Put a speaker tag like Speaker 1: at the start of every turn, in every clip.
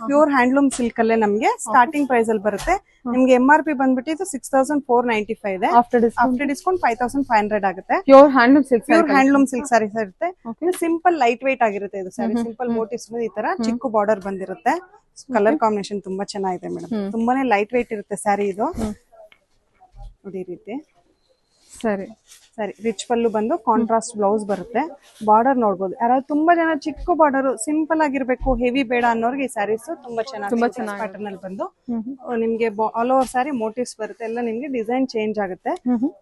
Speaker 1: Pure handloom silk ಅಲ್ಲೇ ನಮ್ಗೆ starting price ಅಲ್ಲಿ ಬರುತ್ತೆ. ನಿಮ್ಗೆ MRP ಬಂದ್ಬಿಟ್ಟು ಇದು 6495 ಇದೆ. ಆಫ್ಟರ್ ಡಿಸ್ಕೌಂಟ್ 5500 ಆಗುತ್ತೆ.
Speaker 2: ಪ್ಯೂರ್ ಹ್ಯಾಂಡ್ಲೂಮ್
Speaker 1: ಸಿಲ್ಕ್ ಸ್ಯಾರೀಸ್ ಇರುತ್ತೆ. ಸಿಂಪಲ್ ಲೈಟ್ ವೈಟ್ ಆಗಿರುತ್ತೆ ಇದು ಸ್ಯಾರಿ. ಸಿಂಪಲ್ ಮೋಟಿವ್ಸ್ ಈ ತರ ಚಿಕ್ಕ ಬಾರ್ಡರ್ ಬಂದಿರುತ್ತೆ. ಕಲರ್ ಕಾಂಬಿನೇಷನ್ ತುಂಬಾ ಚೆನ್ನಾಗಿದೆ ಮೇಡಮ್. ತುಂಬಾನೇ ಲೈಟ್ ವೈಟ್ ಇರುತ್ತೆ ಸ್ಯಾರಿ ಇದು. ನೋಡಿ ಈ ರೀತಿ ಸರಿ ರಿಚ್ ಪಲ್ಲು ಬಂದು ಕಾಂಟ್ರಾಸ್ಟ್ ಬ್ಲೌಸ್ ಬರುತ್ತೆ. ಬಾರ್ಡರ್ ನೋಡಬಹುದು. ಯಾರಾದ್ರೂ ತುಂಬಾ ಜನ ಚಿಕ್ಕ ಬಾರ್ಡರ್ ಸಿಂಪಲ್ ಆಗಿರ್ಬೇಕು ಹೆವಿ ಬೇಡ ಅನ್ನೋರ್ಗೆ ಈ ಸ್ಯಾರೀಸ್ ತುಂಬಾ ಚೆನ್ನಾಗಿ ಪ್ಯಾಟರ್ನ್ ಅಲ್ಲಿ ಬಂದು ನಿಮ್ಗೆ ಆಲ್ ಓವರ್ ಸ್ಯಾರಿ ಮೋಟಿವ್ಸ್ ಬರುತ್ತೆ. ಎಲ್ಲ ನಿಮ್ಗೆ ಡಿಸೈನ್ ಚೇಂಜ್ ಆಗುತ್ತೆ.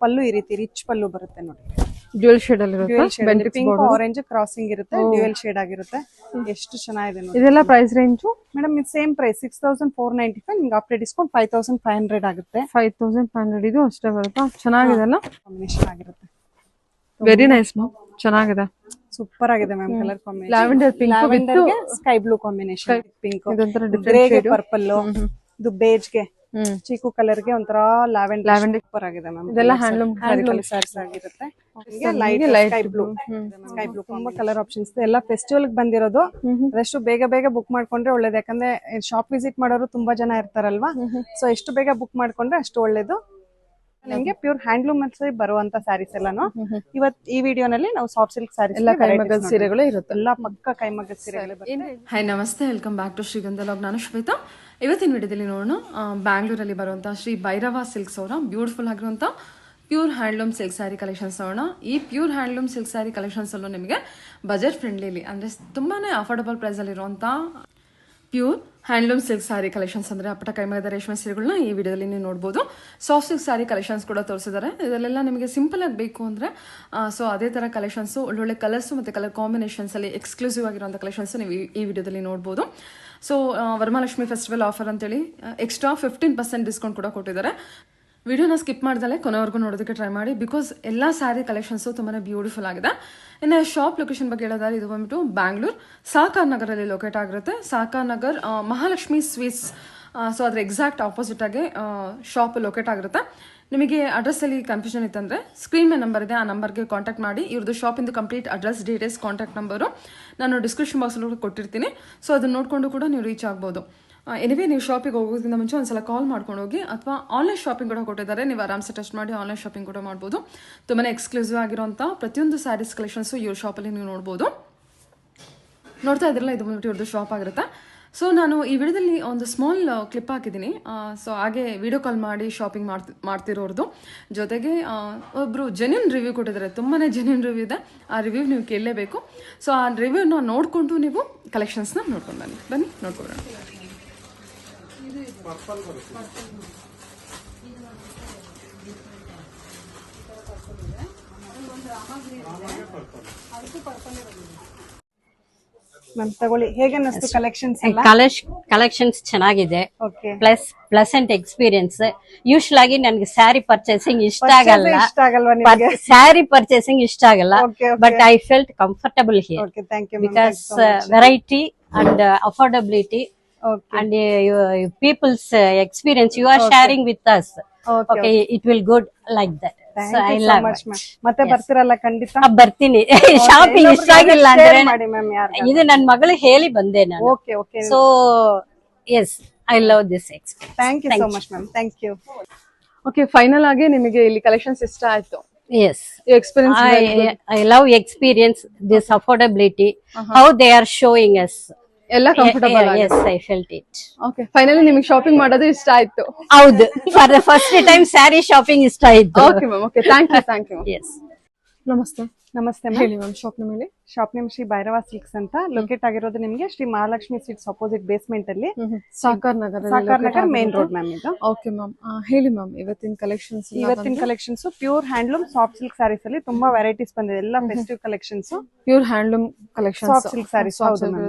Speaker 1: ಪಲ್ಲು ಈ ರೀತಿ ರಿಚ್ ಪಲ್ಲು ಬರುತ್ತೆ ನೋಡಿ.
Speaker 2: ಡ್ಯುಯಲ್ ಶೇಡ್ ಅಲ್ಲಿ ಇರುತ್ತೆ.
Speaker 1: ಪಿಂಕ್ ಆರೆಂಜ್ ಕ್ರಾಸಿಂಗ್ ಇರುತ್ತೆ. ಡ್ಯುಯಲ್ ಶೇಡ್ ಆಗಿರುತ್ತೆ. ಎಷ್ಟು ಚೆನ್ನಾಗಿದೆ ನೋಡಿ.
Speaker 2: ಇದೆಲ್ಲ ಪ್ರೈಸ್ ರೇಂಜ್
Speaker 1: ಮೇಡಮ್ ಇದು ಸೇಮ್ ಪ್ರೈಸ್ 6495. ನಿಮ್ಗೆ ಆಫ್ಟರ್ ಡಿಸ್ಕೌಂಟ್ 5500 ಆಗುತ್ತೆ.
Speaker 2: 5500 ಇದು ಅಷ್ಟೇ ಬರುತ್ತಾ? ಚೆನ್ನಾಗಿದೆ ಅಲ್ಲ?
Speaker 1: ಕಾಂಬಿನೇಷನ್ ಆಗಿರುತ್ತೆ.
Speaker 2: Very nice ma'am. ಚೆನ್ನಾಗಿದೆ.
Speaker 1: ಸೂಪರ್ ಆಗಿದೆ ma'am. Colour combination
Speaker 2: lavender pink
Speaker 1: ಗೆ ಸ್ಕೈ ಬ್ಲೂ ಕಾಂಬಿನೇಷನ್. ಪಿಂಕ್ ಗ್ರೇಗೆ ಪರ್ಪಲ್ ಇದು ಬೇಜ್ ಗೆ ಚೀಕು ಕಲರ್ ಗೆ ಒಂಥರ ಲ್ಯಾವೆಂಡರ್ ಸೂಪರ್ ಆಗಿದೆ ಮ್ಯಾಮ್.
Speaker 2: ಇದೆಲ್ಲ ಹ್ಯಾಂಡ್ಲೂಮ್
Speaker 1: ಸ್ಯಾರೀಸ್ ಆಗಿರುತ್ತೆ. ಸ್ಕೈ ಬ್ಲೂ ತುಂಬಾ ಕಲರ್ ಆಪ್ಷನ್ಸ್ ಎಲ್ಲ ಫೆಸ್ಟಿವಲ್ ಬಂದಿರೋದು. ಅದಷ್ಟು ಬೇಗ ಬುಕ್ ಮಾಡ್ಕೊಂಡ್ರೆ ಒಳ್ಳೇದು. ಯಾಕಂದ್ರೆ ಶಾಪ್ ವಿಸಿಟ್ ಮಾಡೋರು ತುಂಬಾ ಜನ ಇರ್ತಾರಲ್ವಾ. ಸೊ ಎಷ್ಟು ಬೇಗ ಬುಕ್ ಮಾಡ್ಕೊಂಡ್ರೆ ಅಷ್ಟು ಒಳ್ಳೇದು. ನಿಮ್ಗೆ ಪ್ಯೂರ್ ಹ್ಯಾಂಡ್ಲೂಮ್ ಬರುವಂತ ಸ್ಯಾರೀಸ್ ಎಲ್ಲಾನು ಇವತ್ತು ಈ ವಿಡಿಯೋನಲ್ಲಿ ನಾವು ಸಾಫ್ಟ್ ಸಿಲ್ಕ್ ಸ್ಯಾರೀಸ್ ಎಲ್ಲ
Speaker 2: ಕೈಮಗ್ಗದ ಸೀರೆಗಳು ಇರುತ್ತೆ.
Speaker 1: ಎಲ್ಲ ಪಕ್ಕ ಕೈಮಗ್ಗದ ಸೀರೆಗಳು ಬರುತ್ತೆ.
Speaker 2: ಹಾಯ್ ನಮಸ್ತೆ, ವೆಲ್ಕಮ್ ಬ್ಯಾಕ್ ಟು ಶ್ರೀಗಂಧ ಲಾಗ್. ನಾನು ಶ್ವೇತಾ. ಇವತ್ತಿನ ವಿಡಿಯೋದಲ್ಲಿ ನೋಡೋಣ ಬ್ಯಾಂಗ್ಳೂರಲ್ಲಿ ಬರುವಂತ ಶ್ರೀ ಭೈರವ ಸಿಲ್ಕ್ಸ್ ಅವರ ಬ್ಯೂಟಿಫುಲ್ ಆಗಿರುವಂತ pure handloom silk sari collections ನೋಡೋಣ. ಈ pure handloom silk sari collections ಅಲ್ಲೂ ನಿಮಗೆ ಬಜೆಟ್ ಫ್ರೆಂಡ್ಲಿ ಅಂದ್ರೆ ತುಂಬಾನೇ ಅಫೋರ್ಡಬಲ್ ಪ್ರೈಸ್ ಅಲ್ಲಿ ಇರುವಂತ pure handloom silk sari collections ಅಂದ್ರೆ ಅಪ್ಪಟ ಕೈಮಗ್ಗದ ರೇಷ್ಮೆ ಸೀರೆಗಳನ್ನ ಈ ವಿಡಿಯೋದಲ್ಲಿ ನೀವು ನೋಡಬಹುದು. ಸಾಫ್ಟ್ ಸಿಲ್ಕ್ ಸ್ಯಾರಿ ಕಲೆಕ್ಷನ್ಸ್ ಕೂಡ ತೋರಿಸಿದ್ದಾರೆ. ಇದೆಲ್ಲ ನಿಮಗೆ ಸಿಂಪಲ್ ಆಗಿ ಬೇಕು ಅಂದ್ರೆ ಸೊ ಅದೇ ತರ ಕಲೆಕ್ಷನ್ಸ್ ಒಳ್ಳೊಳ್ಳೆ ಕಲರ್ಸ್ ಮತ್ತೆ ಕಲರ್ ಕಾಂಬಿನೇಷನ್ಸ್ ಅಲ್ಲಿ ಎಕ್ಸ್ಕ್ಲೂಸಿವ್ ಆಗಿರುವಂತಹ ಕಲೆಕ್ಷನ್ಸ್ ನೀವು ಈ ವಿಡಿಯೋದಲ್ಲಿ ನೋಡಬಹುದು. ಸೊ ವರಮಹಾಲಕ್ಷ್ಮಿ ಫೆಸ್ಟಿವಲ್ ಆಫರ್ ಅಂತೇಳಿ ಎಕ್ಸ್ಟ್ರಾ 15% ಡಿಸ್ಕೌಂಟ್ ಕೂಡ ಕೊಟ್ಟಿದ್ದಾರೆ. ವಿಡಿಯೋನ ಸ್ಕಿಪ್ ಮಾಡ್ದಲೆ ಕೊನೆವರೆಗೂ ನೋಡೋದಕ್ಕೆ ಟ್ರೈ ಮಾಡಿ. ಬಿಕಾಸ್ ಎಲ್ಲ ಸ್ಯಾರಿ ಕಲೆಕ್ಷನ್ಸು ತುಂಬಾ ಬ್ಯೂಟಿಫುಲ್ ಆಗಿದೆ. ಇನ್ನು ಶಾಪ್ ಲೊಕೇಶನ್ ಬಗ್ಗೆ ಹೇಳೋದಾದ್ರೆ ಇದು ಬಂದ್ಬಿಟ್ಟು ಬ್ಯಾಂಗ್ಳೂರ್ ಸಾಕಾರ್ ನಗರಲ್ಲಿ ಲೊಕೇಟ್ ಆಗಿರುತ್ತೆ. ಸಾಕಾರ್ ನಗರ್ ಮಹಾಲಕ್ಷ್ಮಿ ಸ್ವೀಟ್ಸ್ ಸೊ ಅದ್ರ ಎಕ್ಸಾಕ್ಟ್ ಆಪೋಸಿಟ್ ಆಗಿ ಶಾಪ್ ಲೊಕೇಟ್ ಆಗಿರುತ್ತೆ. ನಿಮಗೆ ಅಡ್ರೆಸ್ ಅಲ್ಲಿ ಕನ್ಫ್ಯೂಷನ್ ಇತ್ತಂದ್ರೆ ಸ್ಕ್ರೀನ್ ಮೇಲೆ ನಂಬರ್ ಇದೆ, ಆ ನಂಬರ್ಗೆ ಕಾಂಟ್ಯಾಕ್ಟ್ ಮಾಡಿ. ಇವ್ರದ್ದು ಶಾಪಿಂದು complete address, details, contact number ನಾನು ಡಿಸ್ಕ್ರಿಪ್ಷನ್ ಬಾಕ್ಸಲ್ಲಿ ಕೊಟ್ಟಿರ್ತೀನಿ. ಸೊ ಅದನ್ನ ನೋಡಿಕೊಂಡು ಕೂಡ ನೀವು ರೀಚ್ ಆಗ್ಬೋದು. ಎನಿವೇ ನೀವು ಶಾಪಿಗೆ ಹೋಗೋದ್ರಿಂದ ಮುಂಚೆ ಒಂದ್ಸಲ ಕಾಲ್ ಮಾಡ್ಕೊಂಡು ಹೋಗಿ, ಅಥವಾ ಆನ್ಲೈನ್ ಶಾಪಿಂಗ್ ಕೂಡ ಕೊಟ್ಟಿದ್ದಾರೆ. ನೀವು ಆರಾಮ್ಸೆ ಟೆಸ್ಟ್ ಮಾಡಿ ಆನ್ಲೈನ್ ಶಾಪಿಂಗ್ ಕೂಡ ಮಾಡ್ಬೋದು. ತುಂಬಾ ಎಕ್ಸ್ಕ್ಲೂಸಿವ್ ಆಗಿರುವಂಥ ಪ್ರತಿಯೊಂದು ಸ್ಯಾರೀಸ್ ಕಲೆಕ್ಷನ್ಸು ಇವ್ರ ಶಾಪಲ್ಲಿ ನೀವು ನೋಡ್ಬೋದು. ನೋಡ್ತಾ ಇದ್ರಲ್ಲ, ಇದು ಬಂದ್ಬಿಟ್ಟು ಇವ್ರದ್ದು ಶಾಪ್ ಆಗಿರುತ್ತೆ. ಸೊ ನಾನು ಈ ವಿಡಿಯೋದಲ್ಲಿ ಒಂದು ಸ್ಮಾಲ್ ಕ್ಲಿಪ್ ಹಾಕಿದ್ದೀನಿ. ಸೊ ಹಾಗೆ ವಿಡಿಯೋ ಕಾಲ್ ಮಾಡಿ ಶಾಪಿಂಗ್ ಮಾಡ್ತಿರೋರ್ದು ಜೊತೆಗೆ ಒಬ್ಬರು ಜೆನ್ಯೂನ್ ರಿವ್ಯೂ ಕೊಟ್ಟಿದ್ದಾರೆ. ತುಂಬಾ ಜೆನ್ಯೂನ್ ರಿವ್ಯೂ ಇದೆ. ಆ ರಿವ್ಯೂ ನೀವು ಕೇಳಲೇಬೇಕು. ಸೊ ಆ ರಿವ್ಯೂನ ನೋಡಿಕೊಂಡು ನೀವು ಕಲೆಕ್ಷನ್ಸ್ನ ನೋಡ್ಕೊಂಡು ಬನ್ನಿ ನೋಡ್ಕೊಳ್ಳೋಣ.
Speaker 1: ಮ್ಯಾಮ್ ತಗೊಳ್ಳಿ, ಹೇಗೆ ಅನ್ನಿಸ್ತು ಕಲೆಕ್ಷನ್ಸ್?
Speaker 3: ಕಲೆಕ್ಷನ್ಸ್ ಚೆನ್ನಾಗಿದೆ. Pleasant experience. ಯೂಶಲ್ ಆಗಿ ನನಗೆ ಸ್ಯಾರಿ ಪರ್ಚೇಸಿಂಗ್ ಇಷ್ಟ ಆಗಲ್ಲ. ಸ್ಯಾರಿ ಪರ್ಚೇಸಿಂಗ್ ಇಷ್ಟ ಆಗಲ್ಲ. But I felt comfortable here because variety and affordability and people's experience you are sharing with us. Okay, it will good like that. So I love it.
Speaker 1: ಮತ್ತೆ ಬರ್ತಿರಲ್ಲ? ಖಂಡಿತ
Speaker 3: ಬರ್ತೀನಿ. Shopping ಇಷ್ಟ ಆಗಿಲ್ಲ ಅಂದ್ರೆ ಇದು ನನ್ನ ಮಗಳು ಹೇಳಿ ಬಂದೆ ನಾನು. So yes, I love this experience.
Speaker 1: Thank you so much ma'am. Thank you.
Speaker 2: Okay, final ಆಗಿ ನಿಮಗೆ ಇಲ್ಲಿ ಕಲೆಕ್ಷನ್ಸ್ ಇಷ್ಟ ಆಯ್ತು?
Speaker 3: Yes,
Speaker 2: experience.
Speaker 3: I love experience, this affordability, how they are showing us.
Speaker 2: ಎಲ್ಲ comfortable.
Speaker 3: Yes, I felt it.
Speaker 2: Okay, finally ನಿಮಗೆ shopping ಮಾಡೋದು ಇಷ್ಟ ಆಯ್ತು?
Speaker 3: ಹೌದು, for the first time sari shopping ಇಷ್ಟ ಆಯ್ತು.
Speaker 2: Okay ma'am. Okay, thank you.
Speaker 3: Yes,
Speaker 2: ನಮಸ್ತೆ.
Speaker 1: ನಮಸ್ತೆ
Speaker 2: ಹೇಳಿ ma'am. Shop name?
Speaker 1: Shop name Shri Bhairava silks ಅಂತ. ಲೊಕೇಟ್ ಆಗಿರೋದು ನಿಮ್ಗೆ Shri Mahalakshmi sweets opposite basement ಅಲ್ಲಿ,
Speaker 2: Sakar Nagar
Speaker 1: main road ma'am ಇದು.
Speaker 2: ಓಕೆ ಮ್ಯಾಮ್, ಹೇಳಿ ಮ್ಯಾಮ್ ಇವತ್ತಿನ collections.
Speaker 1: Pure handloom soft silk sarees ಅಲ್ಲಿ ತುಂಬಾ ವೆರೈಟೀಸ್ ಬಂದಿದೆ. ಎಲ್ಲ festive collections,
Speaker 2: pure handloom collections,
Speaker 1: soft silk sarees.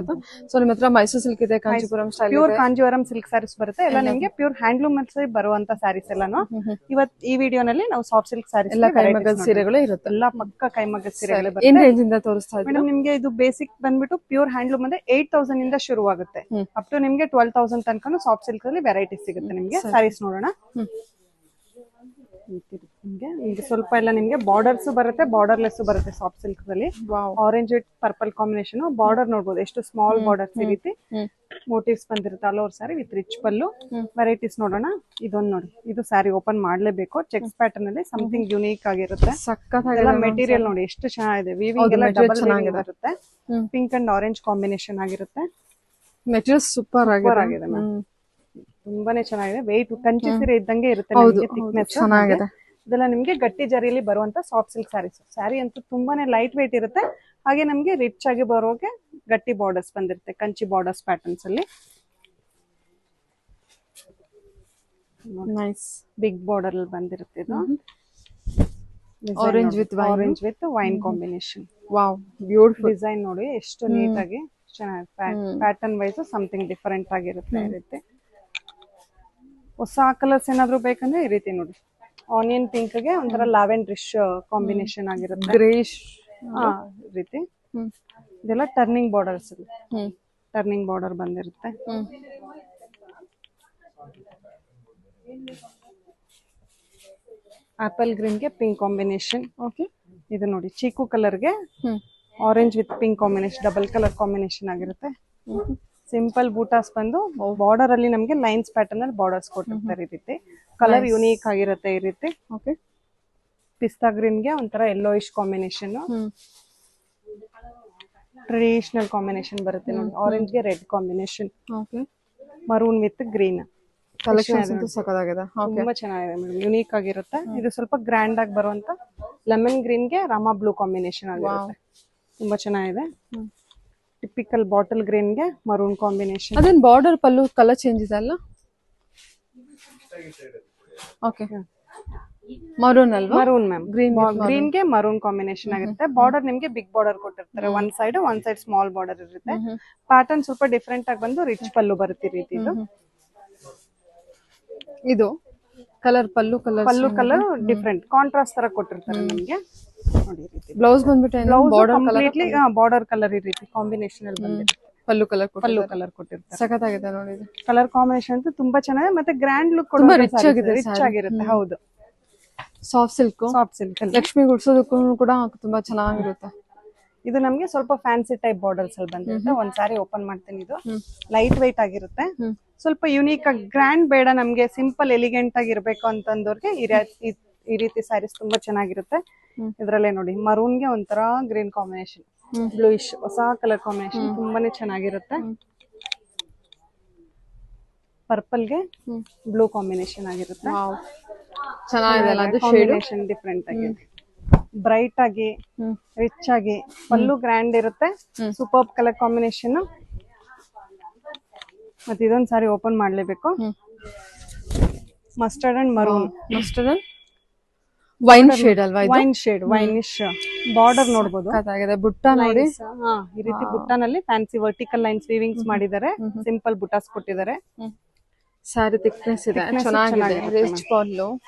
Speaker 2: So ನಿಮ್ಮ ಹತ್ರ ಮೈಸೂರು ಸಿಲ್ಕ್ ಇದೆ, Kanchipuram style,
Speaker 1: pure Kanjivaram silk sarees ಬರುತ್ತೆ. ಎಲ್ಲ ನಿಮ್ಗೆ ಪ್ಯೂರ್ ಹ್ಯಾಂಡ್ಲೂಮ್ ಬರುವಂತ ಸ್ಯಾರೀಸ್ ಎಲ್ಲಾನು ಇವತ್ತು ಈ ವಿಡಿಯೋನಲ್ಲಿ ನಾವು ಸಾಫ್ಟ್ ಸಿಲ್ಕ್ ಸ್ಯಾರೀಸ್
Speaker 2: ಎಲ್ಲ ಕೈಮಗ್ಗದ ಸೀರೆಗಳು ಇರುತ್ತೆ.
Speaker 1: ಎಲ್ಲ ಪಕ್ಕ ಕೈಮಗ್ಗದ ಸೀರೆಗಳು.
Speaker 2: ಏನ್ ರೇಂಜ್ ಇಂದ ತೋರಿಸ್ತಾ ಇದ್ದೀರಾ?
Speaker 1: ಮೇಡಮ್ ನಿಮ್ಗೆ ಇದು ಬೇಸಿಕ್ ಬಂದ್ಬಿಟ್ಟು ಪ್ಯೂರ್ ಹ್ಯಾಂಡ್ಲೂಮ್ ಅಂದ್ರೆ 8000 ಇಂದ ಶುರು ಆಗುತ್ತೆ. ಅಪ್ ಟು ನಿಮ್ಗೆ 12000 ತನಕ ಸಾಫ್ಟ್ ಸಿಲ್ಕ್ ಅಲ್ಲಿ ವೆರೈಟೀಸ್ ಸಿಗುತ್ತೆ ನಿಮ್ಗೆ. ಸ್ಯಾರೀಸ್ ನೋಡೋಣ. ನಿಮ್ಗೆ ಸ್ವಲ್ಪ ಎಲ್ಲ ನಿಮ್ಗೆ ಬಾರ್ಡರ್ಸ್ ಬರುತ್ತೆ, ಬಾರ್ಡರ್ಲೆಸ್ ಬರುತ್ತೆ ಸಾಫ್ಟ್ ಸಿಲ್ಕ್ ಅಲ್ಲಿ. Orange with purple combination. Border ನೋಡ್ಬೋದು ಎಷ್ಟು ಸ್ಮಾಲ್ ಬಾರ್ಡರ್ಸ್ ಈ ರೀತಿ ಮೋಟಿವ್ಸ್ ಬಂದಿರುತ್ತೆ all over sari with rich pallu. Varieties ನೋಡೋಣ. ಇದೊಂದು ನೋಡಿ, ಇದು ಸ್ಯಾರಿ ಓಪನ್ ಮಾಡ್ಲೇಬೇಕು. ಚೆಕ್ಸ್ ಪ್ಯಾಟರ್ನ್ ಅಲ್ಲಿ ಸಮಥಿಂಗ್ ಯುನೀಕ್ ಆಗಿರುತ್ತೆ.
Speaker 2: ಸಕ್ಕತ್ತಾಗಿದೆ
Speaker 1: ಮೆಟೀರಿಯಲ್ ನೋಡಿ ಎಷ್ಟು ಚೆನ್ನಾಗಿದೆ. ವೀವಿಂಗ್ ಎಲ್ಲ ಡಬಲ್ ವೀವಿಂಗ್ ಬರುತ್ತೆ. ಪಿಂಕ್ ಅಂಡ್ ಆರೆಂಜ್ ಕಾಂಬಿನೇಷನ್ ಆಗಿರುತ್ತೆ.
Speaker 2: ಮೆಟೀರಿಯಲ್ ಸೂಪರ್
Speaker 1: ಆಗಿದೆ ಮ್ಯಾಮ್. ತುಂಬಾನೇ ಚೆನ್ನಾಗಿದೆ. ವೆಯ್ಟ್ ಕಂಚಿ ಸೀರೆ ಇದ್ದಂಗೆ ಇರುತ್ತೆ ನಿಮಗೆ. ಥಿಕ್ನೆಸ್
Speaker 2: ಚೆನ್ನಾಗಿದೆ.
Speaker 1: ಇದೆಲ್ಲ ನಿಮ್ಗೆ ಗಟ್ಟಿ ಜರಿಯಲ್ಲಿ ಬರುವಂತ ಸಾಫ್ಟ್ ಸಿಲ್ಕ್ ಸ್ಯಾರೀಸ್. ಸ್ಯಾರಿ ಅಂತೂ ತುಂಬಾನೇ ಲೈಟ್ ವೇಟ್ ಇರುತ್ತೆ. ಹಾಗೆ ನಮ್ಗೆ ರಿಚ್ ಆಗಿ ಬರೋಕೆ ಗಟ್ಟಿ ಬಾರ್ಡರ್ಸ್ ಬಂದಿರುತ್ತೆ, ಕಂಚಿ ಬಾರ್ಡರ್ಸ್ ಪ್ಯಾಟರ್ನ್ಸ್ ಅಲ್ಲಿ.
Speaker 2: ನೈಸ್
Speaker 1: ಬಿಗ್ ಬಾರ್ಡರ್ ಅಲ್ಲಿ ಬಂದಿರುತ್ತೆ ಇದು.
Speaker 2: Orange
Speaker 1: with wine combination.
Speaker 2: Wow, beautiful
Speaker 1: design ನೋಡಿ ಎಷ್ಟು ನೀಟಾಗಿ ಚೆನ್ನಾಗಿ ಪ್ಯಾಟರ್ನ್ ವೈಸ್ ಸಮಥಿಂಗ್ ಡಿಫರೆಂಟ್ ಆಗಿರುತ್ತೆ ಈ ರೀತಿ. ಹೊಸ ಕಲರ್ಸ್ ಏನಾದ್ರು ಬೇಕಂದ್ರೆ ಈ ರೀತಿ ನೋಡಿ, ಆನಿಯನ್ ಪಿಂಕ್ ಗೆ ಒಂಥರ ಲ್ಯಾವೆಂಡ್ರಿಶ್ ಕಾಂಬಿನೇಷನ್ ಆಗಿರುತ್ತೆ.
Speaker 2: ಗ್ರೇಶ್
Speaker 1: ಈ ರೀತಿ. ಇದೆಲ್ಲ ಟರ್ನಿಂಗ್ ಬಾರ್ಡರ್ಸ್, ಟರ್ನಿಂಗ್ ಬಾರ್ಡರ್ ಬಂದಿರುತ್ತೆ. ಆಪಲ್ ಗ್ರೀನ್ ಗೆ ಪಿಂಕ್ ಕಾಂಬಿನೇಷನ್.
Speaker 2: ಓಕೆ,
Speaker 1: ಇದು ನೋಡಿ ಚೀಕು ಕಲರ್ ಗೆ orange with pink combination, double colour combination ಆಗಿರುತ್ತೆ. ಸಿಂಪಲ್ ಬೂಟಾಸ್ ಬಂದು ಬಾರ್ಡರ್ ಅಲ್ಲಿ ನಮ್ಗೆ ಲೈನ್ಸ್ ಪ್ಯಾಟರ್ನ್ ಅಲ್ಲಿ ಬಾರ್ಡರ್ಸ್ ಕೊಟ್ಟಿರ್ತಾರೆ ಈ ರೀತಿ. ಕಲರ್ ಯುನೀಕ್ ಆಗಿರುತ್ತೆ ಈ ರೀತಿ.
Speaker 2: ಓಕೆ,
Speaker 1: ಪಿಸ್ತಾ ಗ್ರೀನ್ ಗೆ ಒಂಥರ ಯೆಲ್ಲೋಯಿಶ್ ಕಾಂಬಿನೇಷನ್. ಟ್ರೆಡಿಷನಲ್ ಕಾಂಬಿನೇಷನ್ ಬರುತ್ತೆ ನೋಡಿ. ಆರೆಂಜ್ ಗೆ red combination.
Speaker 2: Okay,
Speaker 1: maroon with green.
Speaker 2: Collections ಅಂತೂ ಸಕ್ಕತ್ತಾಗಿದೆ.
Speaker 1: ತುಂಬಾ ಚೆನ್ನಾಗಿದೆ ಮೇಡಮ್, ಯುನೀಕ್ ಆಗಿರುತ್ತೆ. ಇದು ಸ್ವಲ್ಪ ಗ್ರ್ಯಾಂಡ್ ಆಗಿ ಬರುವಂತ ಲೆಮನ್ ಗ್ರೀನ್ ಗೆ ರಾಮಾ ಬ್ಲೂ ಕಾಂಬಿನೇಷನ್ ಆಗಿರುತ್ತೆ. ತುಂಬಾ ಚೆನ್ನಾಗಿದೆ. ಟಿಪಿಕಲ್ ಬಾಟಲ್ ಗ್ರೀನ್ ಗೆ ಮರೂನ್ ಕಾಂಬಿನೇಷನ್.
Speaker 2: ಅದೇನ್ ಬಾರ್ಡರ್ ಪಲ್ಲು ಕಲರ್ ಚೇಂಜ್ ಇದೆ ಅಲ್ಲ? ಓಕೆ, ಮರೂನ್ ಅಲ್ವಾ?
Speaker 1: Maroon ma'am. ಗ್ರೀನ್ ಗೆ ಮರೂನ್ ಕಾಂಬಿನೇಷನ್ ಆಗಿರುತ್ತೆ. ಬಾರ್ಡರ್ ನಿಮ್ಗೆ ಬಿಗ್ ಬಾರ್ಡರ್ ಕೊಟ್ಟಿರ್ತಾರೆ. ಒಂದ್ ಸೈಡ್ ಸ್ಮಾಲ್ ಬಾರ್ಡರ್ ಇರುತ್ತೆ. ಪ್ಯಾಟರ್ನ್ ಸ್ವಲ್ಪ ಡಿಫ್ರೆಂಟ್ ಆಗಿ ಬಂದು ರಿಚ್ ಪಲ್ಲು ಬರುತ್ತೆ ಈ ರೀತಿ.
Speaker 2: ಇದು ಕಲರ್ ಪಲ್ಲು
Speaker 1: ಕಲರ್ ಡಿಫ್ರೆಂಟ್ ಕಾಂಟ್ರಾಸ್ಟ್ ತರ ಕೊಟ್ಟಿರ್ತಾರೆ ನಮ್ಗೆ ನೋಡಿ ಈ ರೀತಿ.
Speaker 2: ಬ್ಲೌಸ್ ಬಂದ್ಬಿಟ್ಟು
Speaker 1: ಬಾರ್ಡರ್ ಕಲರ್ ಈ ರೀತಿ ಕಾಂಬಿನೇಷನ್ ಅಲ್ಲಿ ಬಂದಿರುತ್ತೆ.
Speaker 2: ಪಲ್ಲು ಕಲರ್
Speaker 1: ಕೊಟ್ಟಿರ್ತಾರೆ.
Speaker 2: ಸಖತ್ತಾಗಿದೆ ನೋಡಿ. ಇದು
Speaker 1: ಕಲರ್ ಕಾಂಬಿನೇಷನ್ ಅಂತೂ ತುಂಬಾ ಚೆನ್ನಾಗಿದೆ. ಮತ್ತೆ ಗ್ರ್ಯಾಂಡ್ ಲುಕ್ ರಿಚ್ ಆಗಿರುತ್ತೆ. ಹೌದು,
Speaker 2: ಸಾಫ್ಟ್ ಸಿಲ್ಕ್ ಲಕ್ಷ್ಮಿ ಗುಡ್ಸೋದಕ್ಕೂ ಕೂಡ ತುಂಬಾ ಚೆನ್ನಾಗಿರುತ್ತೆ.
Speaker 1: ಇದು ನಮ್ಗೆ ಸ್ವಲ್ಪ ಫ್ಯಾನ್ಸಿ ಟೈಪ್ ಬಾರ್ಡರ್ಸ್ ಅಲ್ಲಿ ಬಂದಿರುತ್ತೆ. ಒಂದ್ ಸಾರಿ ಓಪನ್ ಮಾಡ್ತೀನಿ. ಇದು ಲೈಟ್ ವೈಟ್ ಆಗಿರುತ್ತೆ. ಸ್ವಲ್ಪ ಯುನೀಕ್ ಆಗಿ ಗ್ರ್ಯಾಂಡ್ ಬೇಡ, ನಮ್ಗೆ ಸಿಂಪಲ್ ಎಲಿಗೆಂಟ್ ಆಗಿ ಇರ್ಬೇಕು ಅಂತಂದವ್ರಿಗೆ ಈ ರೀತಿ ಸ್ಯಾರೀಸ್ ತುಂಬಾ ಚೆನ್ನಾಗಿರುತ್ತೆ. ಇದ್ರಲ್ಲೇ ನೋಡಿ ಮರೂನ್ ಗೆ ಒಂಥರ ಗ್ರೀನ್ ಕಾಂಬಿನೇಷನ್, ಬ್ಲೂಯಿಶ್ ಹೊಸ ಕಲರ್ ಕಾಂಬಿನೇಷನ್ ತುಂಬಾನೇ ಚೆನ್ನಾಗಿರುತ್ತೆ. ಪರ್ಪಲ್ ಗೆ ಬ್ಲೂ ಕಾಂಬಿನೇಷನ್ ಆಗಿರುತ್ತೆ.
Speaker 2: ಚೆನ್ನಾಗಿದೆ,
Speaker 1: ಕಾಂಬಿನೇಷನ್ ಡಿಫ್ರೆಂಟ್ ಆಗಿ ಬ್ರೈಟ್ ಆಗಿ ರಿಚ್ ಆಗಿ. ಪಲ್ಲು ಗ್ರ್ಯಾಂಡ್ ಇರುತ್ತೆ. Super colour combination. ಮತ್ತೆ ಇದೊಂದ್ ಸಾರಿ ಓಪನ್ ಮಾಡ್ಲೇಬೇಕು. Mustard and maroon.
Speaker 2: Wine shade ಅಲ್ವಾ?
Speaker 1: ವೈನಿಶ್ ಬಾರ್ಡರ್ ನೋಡಬಹುದು.
Speaker 2: ಬುಟ್ಟ ನೋಡಿ,
Speaker 1: ಈ ರೀತಿ ಬುಟ್ಟನಲ್ಲಿ ಫ್ಯಾನ್ಸಿ ವರ್ಟಿಕಲ್ ಲೈನ್ಸ್ ವೀವಿಂಗ್ಸ್ ಮಾಡಿದ್ದಾರೆ. ಸಿಂಪಲ್ ಬುಟ್ಟಾಸ್ ಕೊಟ್ಟಿದ್ದಾರೆ.
Speaker 2: ಸ್ಯಾರಿ ಥಿಕ್ನೆಸ್ ಇದೆ, ಚೆನ್ನಾಗಿದೆ.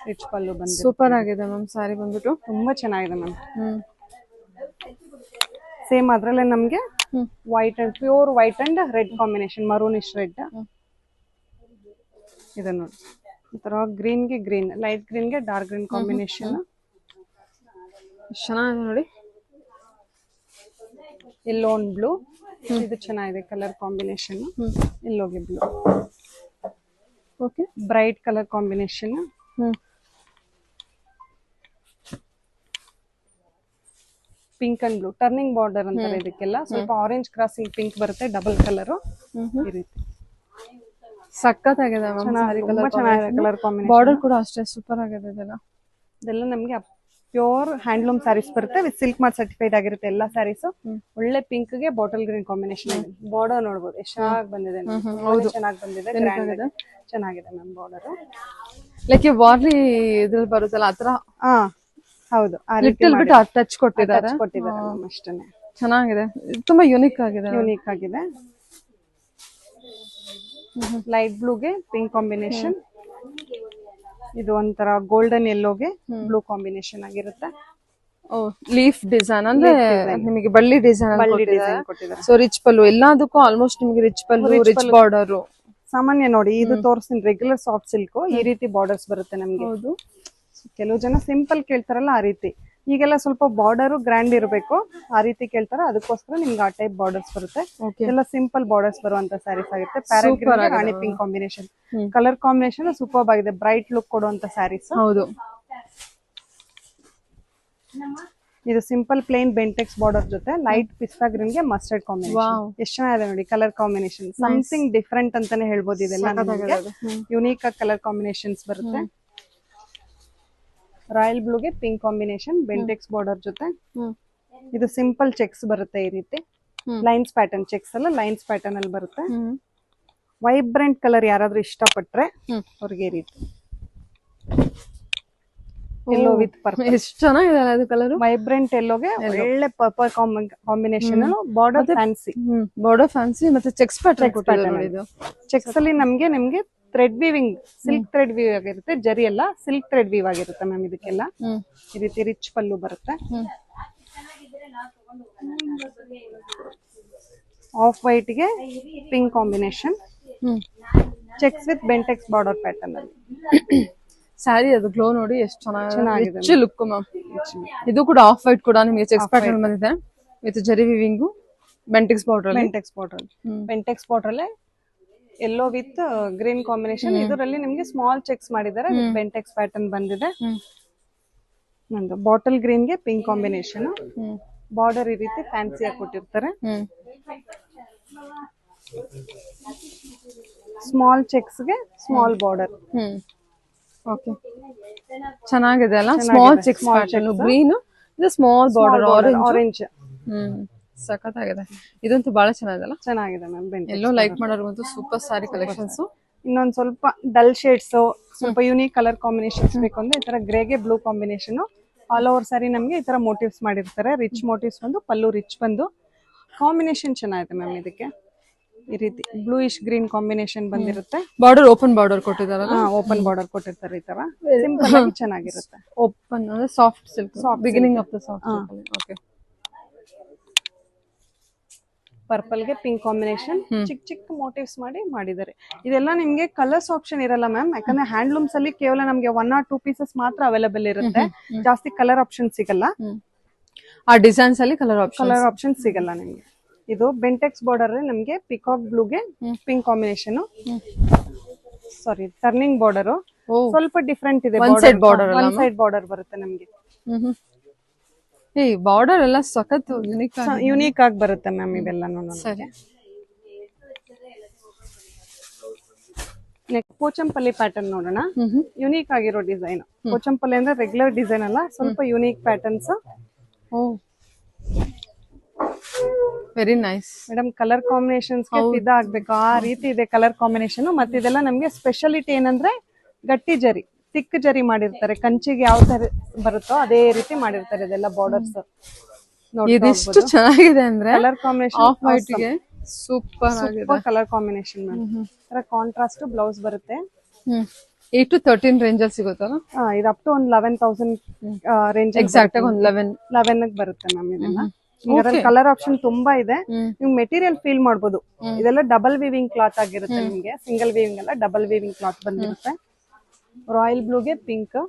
Speaker 2: ರಿಚ್ ಪಲ್ಲು ಬಂದು ಸೂಪರ್ ಆಗಿದೆ ಮ್ಯಾಮ್. ಸ್ಯಾರಿ ಬಂದ್ಬಿಟ್ಟು
Speaker 1: ತುಂಬಾ ಚೆನ್ನಾಗಿದೆ ಮ್ಯಾಮ್. ಸೇಮ್ ಅದ್ರಲ್ಲೇ ನಮ್ಗೆ white and pure white and red combination, maroonish red. ಇದು ನೋಡಿ ಒಂಥರ ಗ್ರೀನ್ ಗೆ ಗ್ರೀನ್, ಲೈಟ್ ಗ್ರೀನ್ ಗೆ ಡಾರ್ಕ್ ಗ್ರೀನ್ ಕಾಂಬಿನೇಷನ್.
Speaker 2: ಚೆನ್ನಾಗಿದೆ ನೋಡಿ.
Speaker 1: Yellow and blue. ಇದು ಚೆನ್ನಾಗಿದೆ ಕಲರ್ ಕಾಂಬಿನೇಷನ್. ಯೆಲ್ಲೋಗೆ blue.
Speaker 2: Okay,
Speaker 1: bright colour combination. Pink and blue turning border ಅಂತಾರೆ ಇದಕ್ಕೆಲ್ಲ. ಸ್ವಲ್ಪ ಆರೆಂಜ್ ಕ್ರಾಸಿಂಗ್ ಪಿಂಕ್ ಬರುತ್ತೆ, ಡಬಲ್ ಕಲರ್ ಈ ರೀತಿ.
Speaker 2: ಸಕ್ಕತ್ತಾಗಿದೆ
Speaker 1: ತುಂಬಾ ಚೆನ್ನಾಗಿದೆ ಕಲರ್ ಕಾಂಬಿನೇಷನ್.
Speaker 2: ಬಾರ್ಡರ್ ಕೂಡ ಅಷ್ಟೇ ಸೂಪರ್ ಆಗಿದೆ.
Speaker 1: ಇದೆಲ್ಲ ನಮ್ಗೆ ಪ್ಯೂರ್ ಹ್ಯಾಂಡ್ಲೂಮ್ ಸ್ಯಾರೀಸ್ ಬರುತ್ತೆ. ವಿತ್ ಸಿಲ್ಕ್ ಮಾರ್ಕ್ ಸರ್ಟಿಫೈಡ್ ಆಗಿರುತ್ತೆ ಎಲ್ಲ ಸ್ಯಾರೀಸ್. ಒಳ್ಳೆ ಪಿಂಕ್ ಗೆ ಬಾಟಲ್ ಗ್ರೀನ್ ಕಾಂಬಿನೇಷನ್ ಇದೆ. ಬಾರ್ಡರ್ ನೋಡಬಹುದು ಎಷ್ಟು ಚೆನ್ನಾಗಿ ಬಂದಿದೆ, ಚೆನ್ನಾಗಿ ಬಂದಿದೆ, ಚೆನ್ನಾಗಿದೆ ಮ್ಯಾಮ್ ಬಾರ್ಡರ್.
Speaker 2: ಲೈಕ್ ವಾರ್ಲಿ ಇದ್ರಲ್ಲಿ ಬರುತ್ತಲ್ಲ ಆತರ.
Speaker 1: ಹೌದು,
Speaker 2: ಲಿಟಲ್ ಬಿಟ್ ಟಚ್ ಕೊಟ್ಟಿದ್ದಾರೆ
Speaker 1: ಅಷ್ಟೇ.
Speaker 2: ಚೆನ್ನಾಗಿದೆ, ತುಂಬಾ ಯುನೀಕ್ ಆಗಿದೆ.
Speaker 1: ಲೈಟ್ ಬ್ಲೂಗೆ ಪಿಂಕ್ ಕಾಂಬಿನೇಷನ್. ಇದು ಒಂಥರ ಗೋಲ್ಡನ್ ಯೆಲ್ಲೋಗೆ ಬ್ಲೂ ಕಾಂಬಿನೇಷನ್ ಆಗಿರುತ್ತೆ.
Speaker 2: ಲೀಫ್ ಡಿಸೈನ್ ಅಂದ್ರೆ ನಿಮಗೆ ಬಳ್ಳಿ ಡಿಸೈನ್ ಕೊಟ್ಟಿದ್ದಾರೆ. ಸೊ ರಿಚ್ ಪಲ್ಲು ಎಲ್ಲದಕ್ಕೂ ಆಲ್ಮೋಸ್ಟ್ ನಿಮಗೆ ರಿಚ್ ಪಲ್ಲು, ರಿಚ್ ಬಾರ್ಡರ್.
Speaker 1: ಸಾಮಾನ್ಯ ನೋಡಿ ಇದು ತೋರಿಸ್ತೀನಿ ರೆಗ್ಯುಲರ್ ಸಾಫ್ಟ್ ಸಿಲ್ಕ್ ಈ ರೀತಿ ಬಾರ್ಡರ್ಸ್ ಬರುತ್ತೆ ನಮ್ಗೆ.
Speaker 2: ಹೌದು,
Speaker 1: ಕೆಲವು ಜನ ಸಿಂಪಲ್ ಕೇಳ್ತಾರಲ್ಲ ಆ ರೀತಿ. ಈಗೆಲ್ಲ ಸ್ವಲ್ಪ ಬಾರ್ಡರ್ ಗ್ರ್ಯಾಂಡ್ ಇರಬೇಕು ಆ ರೀತಿ ಕೇಳ್ತಾರೆ, ಅದಕ್ಕೋಸ್ಕರ ನಿಮ್ಗೆ ಆ ಟೈಪ್ ಬಾರ್ಡರ್ಸ್ ಬರುತ್ತೆ. ಎಲ್ಲ ಸಿಂಪಲ್ ಬಾರ್ಡರ್ಸ್ ಬರುವಂತ ಸ್ಯಾರೀಸ್ ಆಗುತ್ತೆ. Parrot green rani pink combination, colour combination super ಆಗಿದೆ, ಬ್ರೈಟ್ ಲುಕ್ ಕೊಡುವಂತ ಸ್ಯಾರೀಸ್.
Speaker 2: ಹೌದು.
Speaker 1: ಇದು ಸಿಂಪಲ್ ಪ್ಲೇನ್ ಬೆಂಟೆಕ್ಸ್ ಬಾರ್ಡರ್ ಜೊತೆ ಲೈಟ್ ಪಿಸ್ತಾ ಗ್ರೀನ್ ಗೆ ಮಸ್ಟರ್ಡ್ ಕಾಂಬಿನೇಷನ್. ಎಷ್ಟು ಚೆನ್ನಾಗಿದೆ ನೋಡಿ ಕಲರ್ ಕಾಂಬಿನೇಷನ್, ಸಮಥಿಂಗ್ ಡಿಫ್ರೆಂಟ್ ಅಂತಾನೆ ಹೇಳ್ಬೋದು. ಇದೆಲ್ಲ ನಮಗೆ ಯುನೀಕ್ ಆಗಿ ಕಲರ್ ಕಾಂಬಿನೇಷನ್ಸ್ ಬರುತ್ತೆ. ರಾಯಲ್ ಬ್ಲೂಗೆ ಪಿಂಕ್ ಕಾಂಬಿನೇಷನ್ ಬೆಂಟೆಕ್ಸ್ ಬಾರ್ಡರ್ ಜೊತೆ. ಇದು ಸಿಂಪಲ್ ಚೆಕ್ಸ್ ಬರುತ್ತೆ ಈ ರೀತಿ, ಲೈನ್ಸ್ ಪ್ಯಾಟರ್ನ್, ಚೆಕ್ಸ್ ಅಲ್ಲ ಲೈನ್ಸ್ ಪ್ಯಾಟರ್ನ್ ಅಲ್ಲಿ ಬರುತ್ತೆ. ವೈಬ್ರೆಂಟ್ ಕಲರ್ ಯಾರಾದ್ರೂ ಇಷ್ಟಪಟ್ರೆ ಅವ್ರಿಗೆ ಈ ರೀತಿ ಎಲ್ಲೋ ವಿತ್ ಪರ್ಪಲ್.
Speaker 2: ಎಷ್ಟು ಚೆನ್ನಾಗಿದೆ ಅದು ಕಲರ್.
Speaker 1: ವೈಬ್ರೆಂಟ್ ಎಲ್ಲೋಗೆ ಒಳ್ಳೆ purple combination, border fancy,
Speaker 2: border fancy ಮತ್ತೆ ಚೆಕ್ಸ್ ಪ್ಯಾಟರ್ನ್. ಇದು
Speaker 1: ಚೆಕ್ಸ್ ಅಲ್ಲಿ ನಿಮ್ಗೆ thread weaving, silk thread view ಆಗಿರುತ್ತೆ, ಜರಿ ಎಲ್ಲ ಸಿಲ್ಕ್ ಥ್ರೆಡ್ ವೀವ್ ಆಗಿರುತ್ತೆ ಮ್ಯಾಮ್. ಇದಕ್ಕೆಲ್ಲ ಈ ರೀತಿ ರಿಚ್ ಪಲ್ಲು ಬರುತ್ತೆ. ಆಫ್ ವೈಟ್ ಗೆ pink combination, cheques with Bentex border pattern ಅಲ್ಲಿ.
Speaker 2: ಸ್ಯಾರಿ ಅದು ಗ್ಲೋ ನೋಡಿ ಎಷ್ಟು ಚೆನ್ನಾಗಿದೆ, ರಿಚ್ ಲುಕ್ ಮ್ಯಾಮ್. ಇದು ಕೂಡ ಆಫ್ ವೈಟ್ ಕೂಡ ನಿಮಗೆ ಚೆಕ್ಸ್ ಪ್ಯಾಟರ್ನ್ ಬಂದಿದೆ ವಿತ್ ಜರಿ weaving, Bentex border. Bentex border ಅಲ್ಲೇ ಎಲ್ಲೋ ವಿತ್ ಗ್ರೀನ್ ಕಾಂಬಿನೇಷನ್. ಇದರಲ್ಲಿ ನಿಮ್ಗೆ ಸ್ಮಾಲ್ ಚೆಕ್ಸ್ ಮಾಡಿದ್ದಾರೆ, ಬೆಂಟೆಕ್ಸ್ ಪ್ಯಾಟರ್ನ್ ಬಂದಿದೆ. ನಂದು ಬಾಟಲ್ ಗ್ರೀನ್ ಗೆ ಪಿಂಕ್ ಕಾಂಬಿನೇಷನ್, ಬಾರ್ಡರ್ ಈ ರೀತಿ ಫ್ಯಾನ್ಸಿ ಆಗಿ ಕೊಟ್ಟಿರ್ತಾರೆ. ಸ್ಮಾಲ್ ಚೆಕ್ಸ್ ಗೆ ಸ್ಮಾಲ್ ಬಾರ್ಡರ್. ಓಕೆ, ಚೆನ್ನಾಗಿದೆ ಅಲ್ಲ. ಸ್ಮಾಲ್ ಚೆಕ್ಸ್ ಪ್ಯಾಟರ್ನ್ ಗ್ರೀನ್, ಇದು ಸ್ಮಾಲ್ ಬಾರ್ಡರ್ ಆರೆಂಜ್. ಸಖತ್ತಾಗಿದೆ. ಇದಂತೂ ಬಹಳ ಚೆನ್ನಾಗಿದೆ.
Speaker 1: ಚೆನ್ನಾಗಿದೆ ಮ್ಯಾಮ್.
Speaker 2: ಎಲ್ಲೋ ಲೈಕ್ ಮಾಡೋರ್ಗಂತೂ ಸೂಪರ್ ಸ್ಯಾರಿ ಕಲೆಕ್ಷನ್ಸ್.
Speaker 1: ಇನ್ನೊಂದ್ ಸ್ವಲ್ಪ ಡಲ್ ಶೇಡ್ಸ್, ಸ್ವಲ್ಪ ಯುನೀಕ್ ಕಲರ್ ಕಾಂಬಿನೇಷನ್ಸ್ ಬೇಕು ಅಂದ್ರೆ ಈ ತರ ಗ್ರೇಗೆ blue combination all over saree ನಮ್ಗೆ ಈ ತರ ಮೋಟಿವ್ಸ್ ಮಾಡಿರ್ತಾರೆ. ರಿಚ್ ಮೋಟಿವ್ಸ್ ಬಂದು, ಪಲ್ಲು ರಿಚ್ ಬಂದು, ಕಾಂಬಿನೇಷನ್ ಚೆನ್ನಾಗಿದೆ ಮ್ಯಾಮ್. ಇದಕ್ಕೆ ಈ ರೀತಿ ಬ್ಲೂಯಿಶ್ ಗ್ರೀನ್ ಕಾಂಬಿನೇಷನ್ ಬಂದಿರುತ್ತೆ.
Speaker 2: ಬಾರ್ಡರ್ ಓಪನ್ ಬಾರ್ಡರ್ ಕೊಟ್ಟಿದಾರಲ್ಲ,
Speaker 1: ಓಪನ್ ಬಾರ್ಡರ್ ಕೊಟ್ಟಿರ್ತಾರೆ. ಈ ತರ ಸಿಂಪಲ್ ಆಗಿ ಚೆನ್ನಾಗಿರುತ್ತೆ.
Speaker 2: ಓಪನ್ ಅಂದ್ರೆ soft silk, beginning of the soft. Okay,
Speaker 1: purple ಗೆ ಪಿಂಕ್ ಕಾಂಬಿನೇಷನ್, ಚಿಕ್ಕ ಚಿಕ್ಕ ಮೋಟಿವ್ಸ್ ಮಾಡಿದ್ದಾರೆ. ಇದೆಲ್ಲ ನಿಮ್ಗೆ ಕಲರ್ಸ್ ಆಪ್ಷನ್ ಇರಲ್ಲ ಮ್ಯಾಮ್, ಯಾಕಂದ್ರೆ ಹ್ಯಾಂಡ್ಲೂಮ್ಸ್ ಅಲ್ಲಿ ಕೇವಲ ನಮ್ಗೆ 1 or 2 ಪೀಸಸ್ ಮಾತ್ರ ಅವೈಲೇಬಲ್ ಇರುತ್ತೆ. ಜಾಸ್ತಿ ಕಲರ್ ಆಪ್ಷನ್ ಸಿಗಲ್ಲ.
Speaker 2: ಆ ಡಿಸೈನ್ಸ್ ಅಲ್ಲಿ ಕಲರ್
Speaker 1: ಆಪ್ಷನ್ ಸಿಗಲ್ಲ ನಿಮ್ಗೆ. ಇದು ಬೆಂಟೆಕ್ಸ್ ಬಾರ್ಡರ್ ನಮ್ಗೆ ಪಿಕಾಕ್ ಬ್ಲೂಗೆ ಪಿಂಕ್ ಕಾಂಬಿನೇಷನ್, ಸಾರಿ ಟರ್ನಿಂಗ್ ಬಾರ್ಡರ್ ಸ್ವಲ್ಪ ಡಿಫ್ರೆಂಟ್ ಇದೆ. ಒನ್ ಸೈಡ್ ಬಾರ್ಡರ್ ಬರುತ್ತೆ ನಮ್ಗೆ.
Speaker 2: ಬಾರ್ಡರ್ ಎಲ್ಲ ಸಖತ್
Speaker 1: ಯುನೀಕ್ ಆಗಿ ಬರುತ್ತೆ ಮ್ಯಾಮ್ ಇವೆಲ್ಲನೂ. ನೆಕ್ಸ್ಟ್ ಪೋಚಂಪಲ್ಲಿ ಪ್ಯಾಟರ್ನ್ ನೋಡೋಣ. ಯುನೀಕ್ ಆಗಿರೋ ಡಿಸೈನ್. ಪೋಚಂಪಲ್ಲಿ ಅಂದ್ರೆ ರೆಗ್ಯುಲರ್ ಡಿಸೈನ್ ಅಲ್ಲ, ಸ್ವಲ್ಪ unique patterns.
Speaker 2: Very nice
Speaker 1: madam. Colour combinations ಇದಾಗಬೇಕು ಆ ರೀತಿ ಇದೆ ಕಲರ್ ಕಾಂಬಿನೇಷನ್. ಮತ್ತೆ ಇದೆಲ್ಲ ನಮ್ಗೆ ಸ್ಪೆಷಾಲಿಟಿ ಏನಂದ್ರೆ ಗಟ್ಟಿ ಜರಿ, ತಿಕ್ ಜರಿ ಮಾಡಿರ್ತಾರೆ. ಕಂಚಿಗೆ ಯಾವ ತರ ಬರುತ್ತೋ ಅದೇ ರೀತಿ ಮಾಡಿರ್ತಾರೆ. ಇದೆಲ್ಲ ಬಾರ್ಡರ್ಸ್
Speaker 2: ಇದಿಷ್ಟು ಚೆನ್ನಾಗಿದೆ ಅಂದ್ರೆ
Speaker 1: ಕಲರ್ ಕಾಂಬಿನೇಷನ್.
Speaker 2: ಆಫ್ ವೈಟ್ ಗೆ ಸೂಪರ್ ಆಗಿದೆ
Speaker 1: colour combination ma'am. Contrast blouse ಬರುತ್ತೆ.
Speaker 2: 8 to 13 ರೇಂಜ್ ಅಲ್ಲಿ ಸಿಗುತ್ತಲ್ಲ.
Speaker 1: ಇದು ಅಪ್ ಟು ಒಂದು 11,000 ರೇಂಜ್.
Speaker 2: ಎಕ್ಸಾಕ್ಟ್ ಆಗಿ ಒಂದು
Speaker 1: 11 ಬರುತ್ತೆ ಮ್ಯಾಮ್. ಇದೆಲ್ಲ ಕಲರ್ ಆಪ್ಷನ್ ತುಂಬಾ ಇದೆ. ನೀವು ಮೆಟೀರಿಯಲ್ ಫೀಲ್ ಮಾಡಬಹುದು. ಇದೆಲ್ಲ ಡಬಲ್ ವೀವಿಂಗ್ ಕ್ಲಾತ್ ಆಗಿರುತ್ತೆ ನಿಮ್ಗೆ, ಸಿಂಗಲ್ ವೀವಿಂಗ್ ಅಲ್ಲ, ಡಬಲ್ ವೀವಿಂಗ್ ಕ್ಲಾತ್ ಬಂದಿರುತ್ತೆ. ರಾಯಲ್ ಬ್ಲೂಗೆ ಪಿಂಕ್,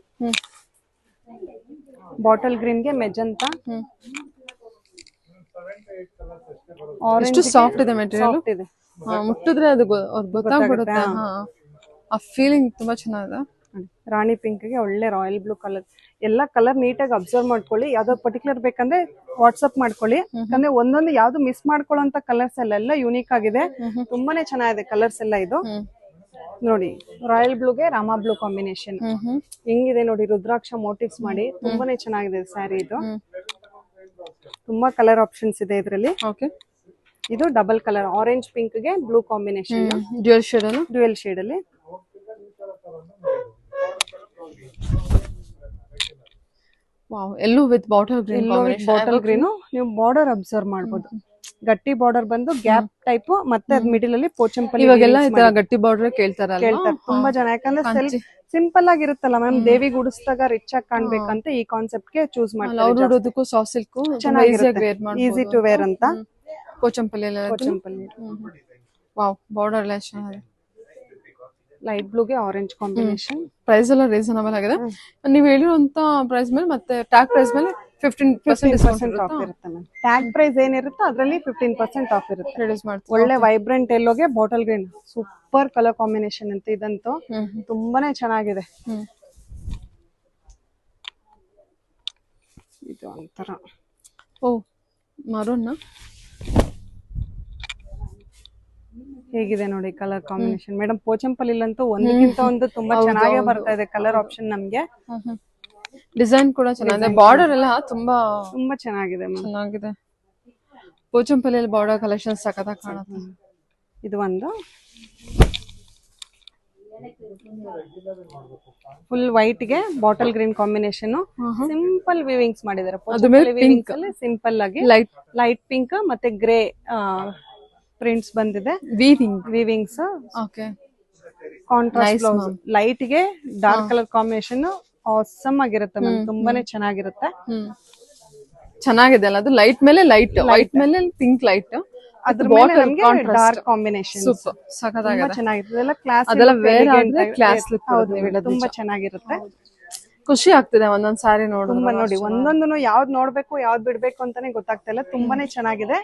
Speaker 1: ಬಾಟಲ್ ಗ್ರೀನ್ ಗೆ ಮೆಜಂತಾ,
Speaker 2: ಎಷ್ಟು ಸಾಫ್ಟ್ ಇದೆ ಮೆಟೀರಿಯಲ್. ಮುಟ್ಟಿದ್ರೆ ಅದು ಗೊತ್ತಾಗ್ಬಿಡುತ್ತೆ. ಆ ಫೀಲಿಂಗ್ ತುಂಬಾ ಚೆನ್ನಾಗಿದೆ.
Speaker 1: ರಾಣಿ ಪಿಂಕ್ ಗೆ ಒಳ್ಳೆ ರಾಯಲ್ ಬ್ಲೂ ಕಲರ್. ಎಲ್ಲ ಕಲರ್ ನೀಟಾಗಿ ಅಬ್ಸರ್ವ್ ಮಾಡ್ಕೊಳ್ಳಿ. ಯಾವ್ದೋ ಪರ್ಟಿಕ್ಯುಲರ್ ಬೇಕಂದ್ರೆ ವಾಟ್ಸ್ಆಪ್ ಮಾಡ್ಕೊಳ್ಳಿ. ಯಾಕಂದ್ರೆ ಒಂದೊಂದು ಯಾವ್ದು ಮಿಸ್ ಮಾಡ್ಕೊಳ್ಳೋಂತ ಕಲರ್ಸ್ ಎಲ್ಲ ಯೂನಿಕ್ ಆಗಿದೆ. ತುಂಬಾನೇ ಚೆನ್ನಾಗಿದೆ ಕಲರ್ಸ್ ಎಲ್ಲ. ಇದು ನೋಡಿ ರಾಯಲ್ ಬ್ಲೂಗೆ ರಾಮಾ ಬ್ಲೂ ಕಾಂಬಿನೇಷನ್ ಹೆಂಗಿದೆ ನೋಡಿ, ರುದ್ರಾಕ್ಷ ಮೋಟಿವ್ಸ್ ಮಾಡಿ ತುಂಬಾನೇ ಚೆನ್ನಾಗಿದೆ ಸ್ಯಾರಿ. ಇದು ತುಂಬಾ ಕಲರ್ ಆಪ್ಷನ್ಸ್ ಇದೆ ಇದರಲ್ಲಿ. ಇದು ಡಬಲ್ ಕಲರ್ ಆರೆಂಜ್ ಪಿಂಕ್ ಗೆ ಬ್ಲೂ ಕಾಂಬಿನೇಷನ್, ಡ್ಯುಯಲ್ ಶೇಡ್ ಅಲ್ಲಿ.
Speaker 2: Wow, yellow with bottle green.
Speaker 1: Bottle green ನೀವು ಬಾರ್ಡರ್ ಅಬ್ಸರ್ವ್ ಮಾಡಬಹುದು. ಗಟ್ಟಿ ಬಾರ್ಡರ್ ಬಂದು ಗ್ಯಾಪ್ ಟೈಪ್, ಮತ್ತೆ ಅದ್ ಮಿಡಿಲ್ ಅಲ್ಲಿ ಪೋಚಂಪಲ್ಲಿ.
Speaker 2: ಇವಾಗೆಲ್ಲ ಈ ತರ ಗಟ್ಟಿ ಬಾರ್ಡರ್ ಕೇಳ್ತಾರೆ
Speaker 1: ತುಂಬಾ ಜನ. ಯಾಕಂದ್ರೆ ಸಿಂಪಲ್ ಆಗಿರುತ್ತಲ್ಲ ಮ್ಯಾಮ್, ದೇವಿ ಗುಡಿಸಿದಾಗ ರಿಚ್ ಆಗಿ ಕಾಣ್ಬೇಕಂತ ಈ ಕಾನ್ಸೆಪ್ಟ್ ಗೆ ಚೂಸ್ ಮಾಡ್ತಾರೆ.
Speaker 2: ಸಾಫ್ಟ್ ಸಿಲ್ಕ್
Speaker 1: ಚೆನ್ನಾಗಿರುತ್ತೆ, ಈಸಿ ಟು ವೇರ್ ಅಂತ.
Speaker 2: ಪೋಚಂಪಲ್ಲಿ ವಾವ್, ಬಾರ್ಡರ್ ಎಲ್ಲ ಚೆನ್ನಾಗಿದೆ.
Speaker 1: ಲೈಟ್ ಬ್ಲೂಗೆ ಆರೆಂಜ್ ಕಾಂಬಿನೇಷನ್.
Speaker 2: ಪ್ರೈಸ್ ಎಲ್ಲ ರೀಸನಬಲ್ ಆಗಿದೆ. ನೀವು ಹೇಳಿರುವಂತ ಪ್ರೈಸ್ ಮೇಲೆ ಮತ್ತೆ ಟ್ಯಾಗ್ ಪ್ರೈಸ್ ಮೇಲೆ 15% ಡಿಸ್ಕೌಂಟ್
Speaker 1: ಆಫ್ ಇರುತ್ತೆ ಮ್ಯಾಮ್. ಟ್ಯಾಗ್ ಪ್ರೈಸ್ ಏನಿರುತ್ತೋ ಅದರಲ್ಲಿ 15% ಆಫ್ ಇರುತ್ತೆ.
Speaker 2: ರಿಡ್ಯೂಸ್ ಮಾಡ್ತೀವಿ.
Speaker 1: ಒಳ್ಳೆ ವೈಬ್ರೆಂಟ್ ಎಲ್ಲೋಗೆ bottle green super colour combination ಅಂತ ಇದಂತೂ ತುಂಬಾನೇ ಚೆನ್ನಾಗಿದೆ. ಇದು ಒಂಥರ
Speaker 2: ಮರೂನ್
Speaker 1: ಹೇಗಿದೆ ನೋಡಿ ಕಲರ್ ಕಾಂಬಿನೇಷನ್. ಮೇಡಮ್ ಪೋಚಂಪಲ್ಲಿಲಂತೂ ಒಂದಕ್ಕಿಂತ ಒಂದು ತುಂಬಾ ಚೆನ್ನಾಗೇ ಬರ್ತಾ ಇದೆ ಕಲರ್ ಆಪ್ಷನ್ ನಮ್ಗೆ.
Speaker 2: ಡಿಸೈನ್ ಕೂಡ ಚೆನ್ನಾಗಿದೆ. ಬಾರ್ಡರ್ ಎಲ್ಲ ತುಂಬಾ
Speaker 1: ಚೆನ್ನಾಗಿದೆ
Speaker 2: ಚೆನ್ನಾಗಿದೆ. ಪೋಚಂಪಲ್ಲಿಯಲ್ಲಿ ಬಾರ್ಡರ್ ಕಲೆಕ್ಷನ್ ಸಖತ್ತಾಗಿ ಕಾಣುತ್ತೆ.
Speaker 1: ಇದು ಒಂದು ಫುಲ್ ವೈಟ್ ಗೆ bottle green combination. Simple weavings ಮಾಡಿದ್ದಾರೆ. ವಿವಿಂಗ್ಸ್ ಅಲ್ಲಿ ಸಿಂಪಲ್ ಆಗಿ ಲೈಟ್ ಪಿಂಕ್ ಮತ್ತೆ ಗ್ರೇ ಪ್ರಿಂಟ್ಸ್ ಬಂದಿದೆ. Weavings contrast blouse. ಲೈಟ್ ಗೆ ಡಾರ್ಕ್ ಕಲರ್ ಕಾಂಬಿನೇಷನ್ ಆಸಮ್ ಆಗಿರುತ್ತೆ ಮ್ಯಾಮ್. ತುಂಬಾನೇ ಚೆನ್ನಾಗಿರುತ್ತೆ.
Speaker 2: ಚೆನ್ನಾಗಿದೆ ಅಲ್ಲ ಅದು. ಲೈಟ್ ಮೇಲೆ ಲೈಟ್, ವೈಟ್ ಮೇಲೆ ಪಿಂಕ್ ಲೈಟ್,
Speaker 1: ಅದ್ರ ಮೇಲೆ ನಮಗೆ ಡಾರ್ಕ್ ಕಾಂಬಿನೇಷನ್
Speaker 2: ಸೂಪರ್ ಸಖತ್ತಾಗಿದೆ.
Speaker 1: ಚೆನ್ನಾಗಿದೆ. ಇದೆಲ್ಲ ಕ್ಲಾಸ್
Speaker 2: ಅದೆಲ್ಲ ವೇರ್ ಆದ್ರೆ ಕ್ಲಾಸ್ ಲುಕ್.
Speaker 1: ತುಂಬಾ ಚೆನ್ನಾಗಿರುತ್ತೆ.
Speaker 2: ಖುಷಿ ಆಗ್ತಿದೆ ಒಂದೊಂದ್ ಸಾರಿ
Speaker 1: ತುಂಬಾ ನೋಡಿ ಒಂದೊಂದು ಯಾವ್ದು ನೋಡ್ಬೇಕು ಯಾವ್ದು ಬಿಡ್ಬೇಕು ಅಂತಾನೆ ಗೊತ್ತಾಗ್ತಾ ಇಲ್ಲ. ತುಂಬಾನೇ ಚೆನ್ನಾಗಿದೆ.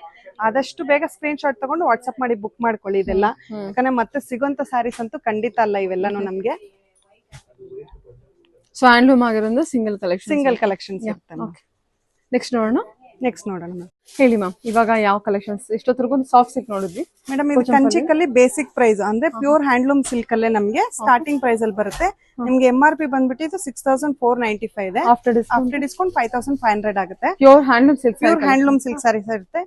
Speaker 1: ಆದಷ್ಟು ಬೇಗ ಸ್ಕ್ರೀನ್ ಶಾಟ್ ತಗೊಂಡು ವಾಟ್ಸ್ಆಪ್ ಮಾಡಿ ಬುಕ್ ಮಾಡ್ಕೊಳ್ಳಿ ಇದೆಲ್ಲ. ಯಾಕಂದ್ರೆ ಮತ್ತೆ ಸಿಗೋಂತ ಸ್ಯಾರೀಸ್ ಅಂತೂ ಖಂಡಿತ ಅಲ್ಲ ಇವೆಲ್ಲಾನು ನಮ್ಗೆ.
Speaker 2: ಸೊ ಹ್ಯಾಂಡ್ಲೂಮ್ ಆಗಿರೋದ್ರಿಂದ ಸಿಂಗಲ್
Speaker 1: ಕಲೆಕ್ಷನ್ಸ್ ಇರುತ್ತೆ.
Speaker 2: ನೆಕ್ಸ್ಟ್ ನೋಡೋಣ ಮ್ಯಾಮ್. ಹೇಳಿ ಮ್ಯಾಮ್, ಇವಾಗ ಯಾವ ಕಲೆಕ್ಷನ್ಸ್? ಇಷ್ಟೊತ್ತರೆಗೂ ಸಾಫ್ಟ್ ಸಿಲ್ಕ್ ನೋಡಿದ್ವಿ.
Speaker 1: ಮೇಡಮ್ ಇದು ಕಂಚಿಕಲ್ಲಿ ಬೇಸಿಕ್ ಪ್ರೈಸ್ ಅಂದ್ರೆ ಪ್ಯೂರ್ ಹ್ಯಾಂಡ್ಲೂಮ್ ಸಿಲ್ಕ್ ಅಲ್ಲೇ ನಮ್ಗೆ ಸ್ಟಾರ್ಟಿಂಗ್ ಪ್ರೈಸ್ ಅಲ್ಲಿ ಬರುತ್ತೆ. ನಿಮ್ಗೆ MRP ಬಂದ್ಬಿಟ್ಟು 6495 ಇದೆ. ಆಫ್ಟರ್ ಡಿಸ್ಕೌಂಟ್ 5500 ಆಗುತ್ತೆ.
Speaker 2: ಪ್ಯೂರ್ ಹ್ಯಾಂಡ್ಲೂಮ್ ಸಿಲ್ಕ್
Speaker 1: ಸ್ಯಾರೀಸ್ ಇರುತ್ತೆ.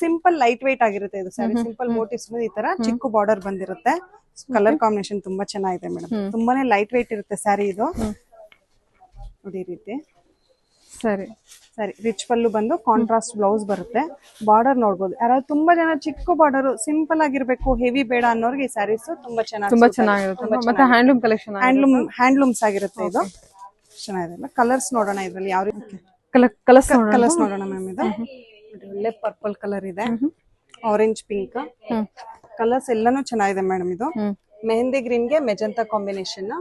Speaker 1: ಸಿಂಪಲ್ ಲೈಟ್ ವೈಟ್ ಆಗಿರುತ್ತೆ ಇದು ಸ್ಯಾರಿ. ಸಿಂಪಲ್ ಮೋಟಿವ್ಸ್ ಈ ತರ ಚಿಕ್ಕ ಬಾರ್ಡರ್ ಬಂದಿರುತ್ತೆ. ಕಲರ್ ಕಾಂಬಿನೇಷನ್ ತುಂಬಾ ಚೆನ್ನಾಗಿದೆ ಮೇಡಮ್. ತುಂಬಾನೇ ಲೈಟ್ ವೈಟ್ ಇರುತ್ತೆ ಸ್ಯಾರಿ ಇದು. ನೋಡಿ ಈ ರೀತಿ
Speaker 2: ಸರಿ
Speaker 1: ರಿಚ್ ಪಲ್ಲು ಬಂದು ಕಾಂಟ್ರಾಸ್ಟ್ ಬ್ಲೌಸ್ ಬರುತ್ತೆ. ಬಾರ್ಡರ್ ನೋಡ್ಬೋದು. ಯಾರಾದ್ರೂ ತುಂಬಾ ಜನ ಚಿಕ್ಕ ಬಾರ್ಡರ್ ಸಿಂಪಲ್ ಆಗಿರ್ಬೇಕು ಹೆವಿ ಬೇಡ ಅನ್ನೋರ್ಗೆ ಈ ಸ್ಯಾರೀಸ್ ತುಂಬಾ
Speaker 2: ಚೆನ್ನಾಗಿರುತ್ತೆ. ಮತ್ತೆ ಹ್ಯಾಂಡ್ಲೂಮ್ ಕಲೆಕ್ಷನ್
Speaker 1: ಹ್ಯಾಂಡ್ಲೂಮ್ಸ್ ಆಗಿರುತ್ತೆ ಇದು. ಚೆನ್ನಾಗಿದೆ. ಕಲರ್ಸ್ ನೋಡೋಣ ಇದ್ರಲ್ಲಿ ಯಾವ ರೀತಿ ಕಲರ್ಸ್ ನೋಡೋಣ ಮ್ಯಾಮ್. ಇದು ಒಳ್ಳೆ ಪರ್ಪಲ್ ಕಲರ್ ಇದೆ, ಆರೆಂಜ್ ಪಿಂಕ್ ಕಲರ್ಸ್ ಎಲ್ಲಾನು ಚೆನ್ನಾಗಿದೆ ಮೇಡಮ್. ಇದು ಮೆಹಂದಿ ಗ್ರೀನ್ ಗೆ ಮೆಜಂತಾ ಕಾಂಬಿನೇಷನ್.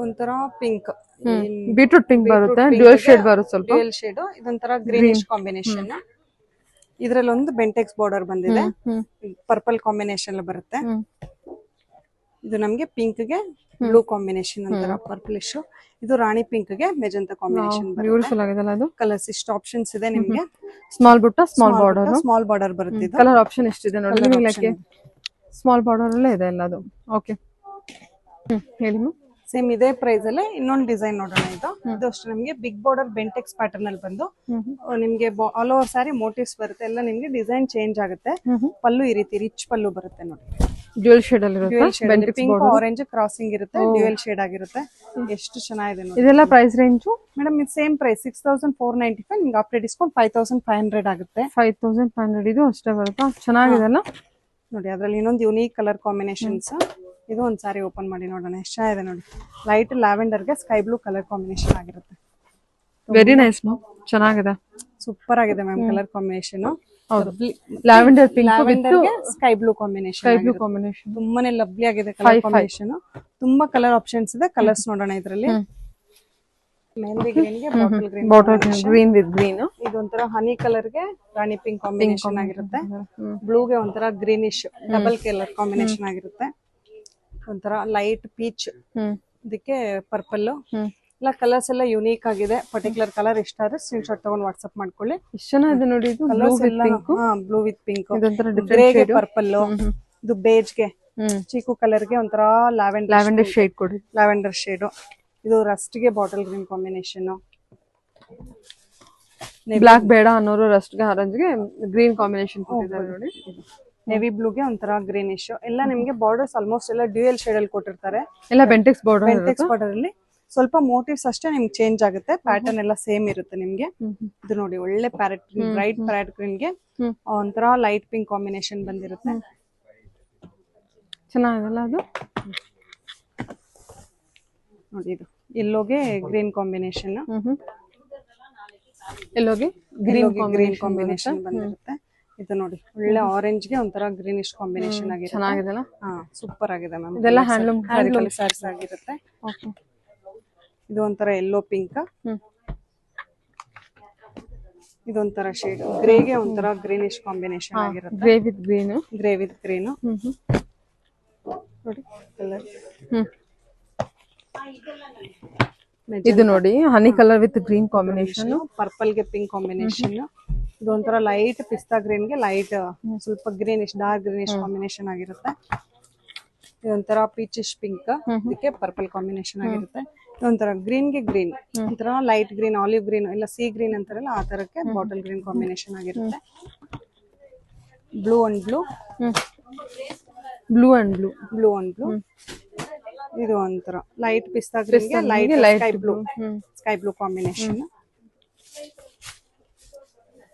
Speaker 1: ಒಂಥರ ಪಿಂಕ್,
Speaker 2: ಬೀಟ್ರೂಟ್ ಪಿಂಕ್ ಬರುತ್ತೆ. ಡ್ಯುಯಲ್ ಶೇಡ್ ಬರುತ್ತೆ ಸ್ವಲ್ಪ.
Speaker 1: ಡ್ಯುಯಲ್ ಶೇಡ್ ಇದೊಂಥರ ಗ್ರೀನಿಶ್ ಕಾಂಬಿನೇಷನ್. ಇದ್ರಲ್ಲಿ ಒಂದು ಬೆಂಟೆಕ್ಸ್ ಬಾರ್ಡರ್ ಬಂದಿದೆ. ಪರ್ಪಲ್ ಕಾಂಬಿನೇಷನ್ ಬರುತ್ತೆ. ಇದು ನಮ್ಗೆ ಪಿಂಕ್ ಗೆ ಬ್ಲೂ ಕಾಂಬಿನೇಷನ್ ಒಂಥರ ಪರ್ಪಲಿಶ್. ಇದು ರಾಣಿ ಪಿಂಕ್ ಗೆ ಮೆಜಂತಾ ಕಾಂಬಿನೇಷನ್.
Speaker 2: ಬ್ಯೂಟಿಫುಲ್ ಆಗಿದೆ ಅದು.
Speaker 1: ಕಲರ್ಸ್ ಇಷ್ಟು ಆಪ್ಷನ್ಸ್ ಇದೆ ನಿಮ್ಗೆ.
Speaker 2: ಸ್ಮಾಲ್ ಬಾರ್ಡರ್
Speaker 1: ಬರುತ್ತೆ. ಇದು
Speaker 2: ಕಲರ್ ಆಪ್ಷನ್ ಎಷ್ಟಿದೆ ನೋಡಿ. ಸ್ಮಾಲ್ ಬಾರ್ಡರ್ ಅಲ್ಲೇ ಇದೆ ಎಲ್ಲದು. ಓಕೆ ಹೇಳಿ ಮ್ಯಾಮ್.
Speaker 1: ಸೇಮ್ ಇದೇ ಪ್ರೈಸ್ ಅಲ್ಲೇ ಇನ್ನೊಂದು ಡಿಸೈನ್ ನೋಡೋಣ. ಇದು ಅಷ್ಟು ನಮ್ಗೆ ಬಿಗ್ ಬಾರ್ಡರ್ ಬೆಂಟೆಕ್ಸ್ ಪ್ಯಾಟರ್ನ್ ಅಲ್ಲಿ ಬಂದು ನಿಮ್ಗೆ ಆಲ್ ಓವರ್ ಸಾರಿ ಮೋಟಿವ್ಸ್ ಬರುತ್ತೆ. ಎಲ್ಲ ನಿಮ್ಗೆ ಡಿಸೈನ್ ಚೇಂಜ್ ಆಗುತ್ತೆ. ಪಲ್ಲು ಈ ರೀತಿ ರಿಚ್ ಪಲ್ಲು ಬರುತ್ತೆ ನೋಡಿ.
Speaker 2: ಡ್ಯುಯಲ್ ಶೇಡ್ ಅಲ್ಲಿ
Speaker 1: ಪಿಂಕ್ ಆರೆಂಜ್ ಕ್ರಾಸಿಂಗ್ ಇರುತ್ತೆ. ಡ್ಯುಯಲ್ ಶೇಡ್ ಆಗಿರುತ್ತೆ. ಎಷ್ಟು ಚೆನ್ನಾಗಿದೆ ನೋಡಿ.
Speaker 2: ಇದೆಲ್ಲ ಪ್ರೈಸ್ ರೇಂಜ್
Speaker 1: ಮೇಡಮ್ ಇದು ಸೇಮ್ ಪ್ರೈಸ್ 6495. ನಿಮ್ಗೆ ಆಫ್ಟರ್ ಡಿಸ್ಕೌಂಟ್ 5500 ಆಗುತ್ತೆ.
Speaker 2: 5500 ಇದು ಅಷ್ಟೇ ಬರುತ್ತಾ? ಚೆನ್ನಾಗಿದೆ ಅಲ್ಲ
Speaker 1: ನೋಡಿ. ಅದ್ರಲ್ಲಿ ಇನ್ನೊಂದು ಯುನೀಕ್ ಕಲರ್ ಕಾಂಬಿನೇಷನ್ಸ್. ಇದು ಒಂದ್ ಸಾರಿ ಓಪನ್ ಮಾಡಿ ನೋಡೋಣ ಎಷ್ಟು ಚೆನ್ನಾಗಿದೆ ನೋಡಿ. ಲೈಟ್ ಲ್ಯಾವೆಂಡರ್ ಗೆ ಸ್ಕೈ ಬ್ಲೂ ಕಲರ್ ಕಾಂಬಿನೇಷನ್ ಆಗಿರುತ್ತೆ.
Speaker 2: Very nice ma'am. ಚೆನ್ನಾಗಿದೆ.
Speaker 1: ಸೂಪರ್ ಆಗಿದೆ ma'am colour combination.
Speaker 2: Lavender pink
Speaker 1: sky blue combination ತುಂಬಾನೇ ಲವ್ಲಿ ಆಗಿದೆ ಕಲರ್ ಕಾಂಬಿನೇಷನ್. ತುಂಬಾ ಕಲರ್ ಆಪ್ಷನ್ಸ್ ಇದೆ. ಕಲರ್ಸ್ ನೋಡೋಣ ಇದ್ರಲ್ಲಿ. ಮೆಹಂದಿ ಗ್ರೀನ್ ಗೆ ಬಾಟಲ್
Speaker 2: ಗ್ರೀನ್ ವಿತ್ ಗ್ರೀನ್.
Speaker 1: ಇದೊಂಥರ ಹನಿ ಕಲರ್ ಗೆ ರಾಣಿ ಪಿಂಕ್ ಕಾಂಬಿನೇಷನ್ ಆಗಿರುತ್ತೆ. ಬ್ಲೂ ಗೆ ಒಂಥರ ಗ್ರೀನಿಶ್ ಡಬಲ್ ಕಲರ್ ಕಾಂಬಿನೇಷನ್ ಆಗಿರುತ್ತೆ. ಒಂಥರ ಲೈಟ್ ಪೀಚ್, ಇದಕ್ಕೆ ಪರ್ಪಲ್ ಎಲ್ಲ ಕಲರ್ಸ್ ಎಲ್ಲ ಯುನೀಕ್ ಆಗಿದೆ. ಪರ್ಟಿಕ್ಯುಲರ್ ಕಲರ್ ಇಷ್ಟ ಆದ್ರೆ ಸ್ಕ್ರೀನ್ ಶಾಟ್ ತಗೊಂಡು ವಾಟ್ಸ್ಆಪ್ ಮಾಡ್ಕೊಳ್ಳಿ.
Speaker 2: ಎಷ್ಟು ಚೆನ್ನಾಗಿದೆ ನೋಡಿ. ಇದು
Speaker 1: ಬ್ಲೂ ವಿತ್ ಪಿಂಕ್, ಗ್ರೇಗೆ ಪರ್ಪಲ್, ಇದು ಬೇಜ್ ಗೆ ಚೀಕು ಕಲರ್ ಗೆ ಒಂಥರ ಲ್ಯಾವೆಂಡರ್ ಶೇಡ್ ಕೊಡಿ. Lavender shade. ಇದು ರಸ್ಟ್ ಗೆ ಬಾಟಲ್ ಗ್ರೀನ್ ಕಾಂಬಿನೇಷನ್.
Speaker 2: ಬ್ಲಾಕ್ ಬೇಡ ಅನ್ನೋರು ರಸ್ಟ್ ಗೆ ಆರೆಂಜ್ ಗೆ ಗ್ರೀನ್ ಕಾಂಬಿನೇಷನ್ ಕೊಟ್ಟಿದ್ದಾರೆ ನೋಡಿ.
Speaker 1: ನೆವಿ ಬ್ಲೂಗೆ ಒಂಥರ ಗ್ರೀನಿಶ್. ಎಲ್ಲ ನಿಮ್ಗೆ ಬಾರ್ಡರ್ಸ್ ಆಲ್ಮೋಸ್ಟ್ ಎಲ್ಲ ಡ್ಯೂಯಲ್ ಶೇಡ್ ಅಲ್ಲಿ ಕೊಟ್ಟಿರ್ತಾರೆ.
Speaker 2: ಎಲ್ಲ ಬೆಂಟೆಕ್ಸ್ ಬಾರ್ಡರ್
Speaker 1: ಅಲ್ಲಿ ಸ್ವಲ್ಪ ಮೋಟಿವ್ಸ್ ಅಷ್ಟೇ ನಿಮ್ಗೆ ಚೇಂಜ್ ಆಗುತ್ತೆ. ಪ್ಯಾಟರ್ನ್ ಎಲ್ಲ ಸೇಮ್ ಇರುತ್ತೆ ನಿಮ್ಗೆ. ಇದು ನೋಡಿ ಒಳ್ಳೆ parrot green, bright parrot green ಗೆ ಒಂಥರ ಲೈಟ್ ಪಿಂಕ್ ಕಾಂಬಿನೇಷನ್ ಬಂದಿರುತ್ತೆ.
Speaker 2: ಚೆನ್ನಾಗಿದೆಲ್ಲ ಅದು.
Speaker 1: ನೋಡಿ ಇದು ಎಲ್ಲೋಗೆ ಗ್ರೀನ್ ಕಾಂಬಿನೇಷನ್.
Speaker 2: ಎಲ್ಲೋಗೆ ಗ್ರೀನ್ ಕಾಂಬಿನೇಷನ್
Speaker 1: ಬಂದಿರುತ್ತೆ. ಇದು ನೋಡಿ ಒಳ್ಳೆ ಆರೆಂಜ್ ಗೆ ಒಂಥರ ಗ್ರೀನಿಶ್ ಕಾಂಬಿನೇಷನ್ ಆಗಿರುತ್ತೆ.
Speaker 2: ಚೆನ್ನಾಗಿದೆಲ್ಲ.
Speaker 1: ಹಾ ಸೂಪರ್ ಆಗಿದೆ ಮ್ಯಾಮ್.
Speaker 2: ಇದೆಲ್ಲ ಹ್ಯಾಂಡ್ಲೂಮ್
Speaker 1: ಸ್ಯಾರೀಸ್ ಆಗಿರುತ್ತೆ. ಇದು ಒಂಥರ ಯೆಲ್ಲೋ ಪಿಂಕ್, ಇದೊಂಥರ ಶೇಡ್ ಗ್ರೇಗೆ ಒಂಥರ ಗ್ರೀನಿಶ್ ಕಾಂಬಿನೇಷನ್ ಆಗಿರುತ್ತೆ.
Speaker 2: Grey with green.
Speaker 1: Grey with green ನೋಡಿ ಕಲರ್.
Speaker 2: ಇದು ನೋಡಿ honey colour with green combination.
Speaker 1: Purple ಗೆ ಪಿಂಕ್ ಕಾಂಬಿನೇಷನ್. ಇದು ಒಂಥರ ಲೈಟ್ ಪಿಸ್ತಾ ಗ್ರೀನ್ ಗೆ ಲೈಟ್ ಸ್ವಲ್ಪ ಗ್ರೀನಿಶ್ ಡಾರ್ಕ್ ಗ್ರೀನಿಶ್ ಕಾಂಬಿನೇಷನ್ ಆಗಿರುತ್ತೆ. ಇದೊಂಥರ ಪೀಚಿಶ್ ಪಿಂಕ್, ಇದಕ್ಕೆ ಪರ್ಪಲ್ ಕಾಂಬಿನೇಷನ್ ಆಗಿರುತ್ತೆ. ಇದೊಂಥರ ಗ್ರೀನ್ ಗೆ ಗ್ರೀನ್, ಒಂಥರ ಲೈಟ್ ಗ್ರೀನ್, ಆಲಿವ್ ಗ್ರೀನ್ ಇಲ್ಲ ಸೀ ಗ್ರೀನ್ ಅಂತಾರಲ್ಲ ಆ ತರಕ್ಕೆ ಬಾಟಲ್ ಗ್ರೀನ್ ಕಾಂಬಿನೇಷನ್ ಆಗಿರುತ್ತೆ. Blue and blue,
Speaker 2: blue and blue,
Speaker 1: blue and blue. ಇದು ಒಂಥರ ಲೈಟ್ ಪಿಸ್ತಾ ಗ್ರೀನ್ ಗೆ light sky blue combination.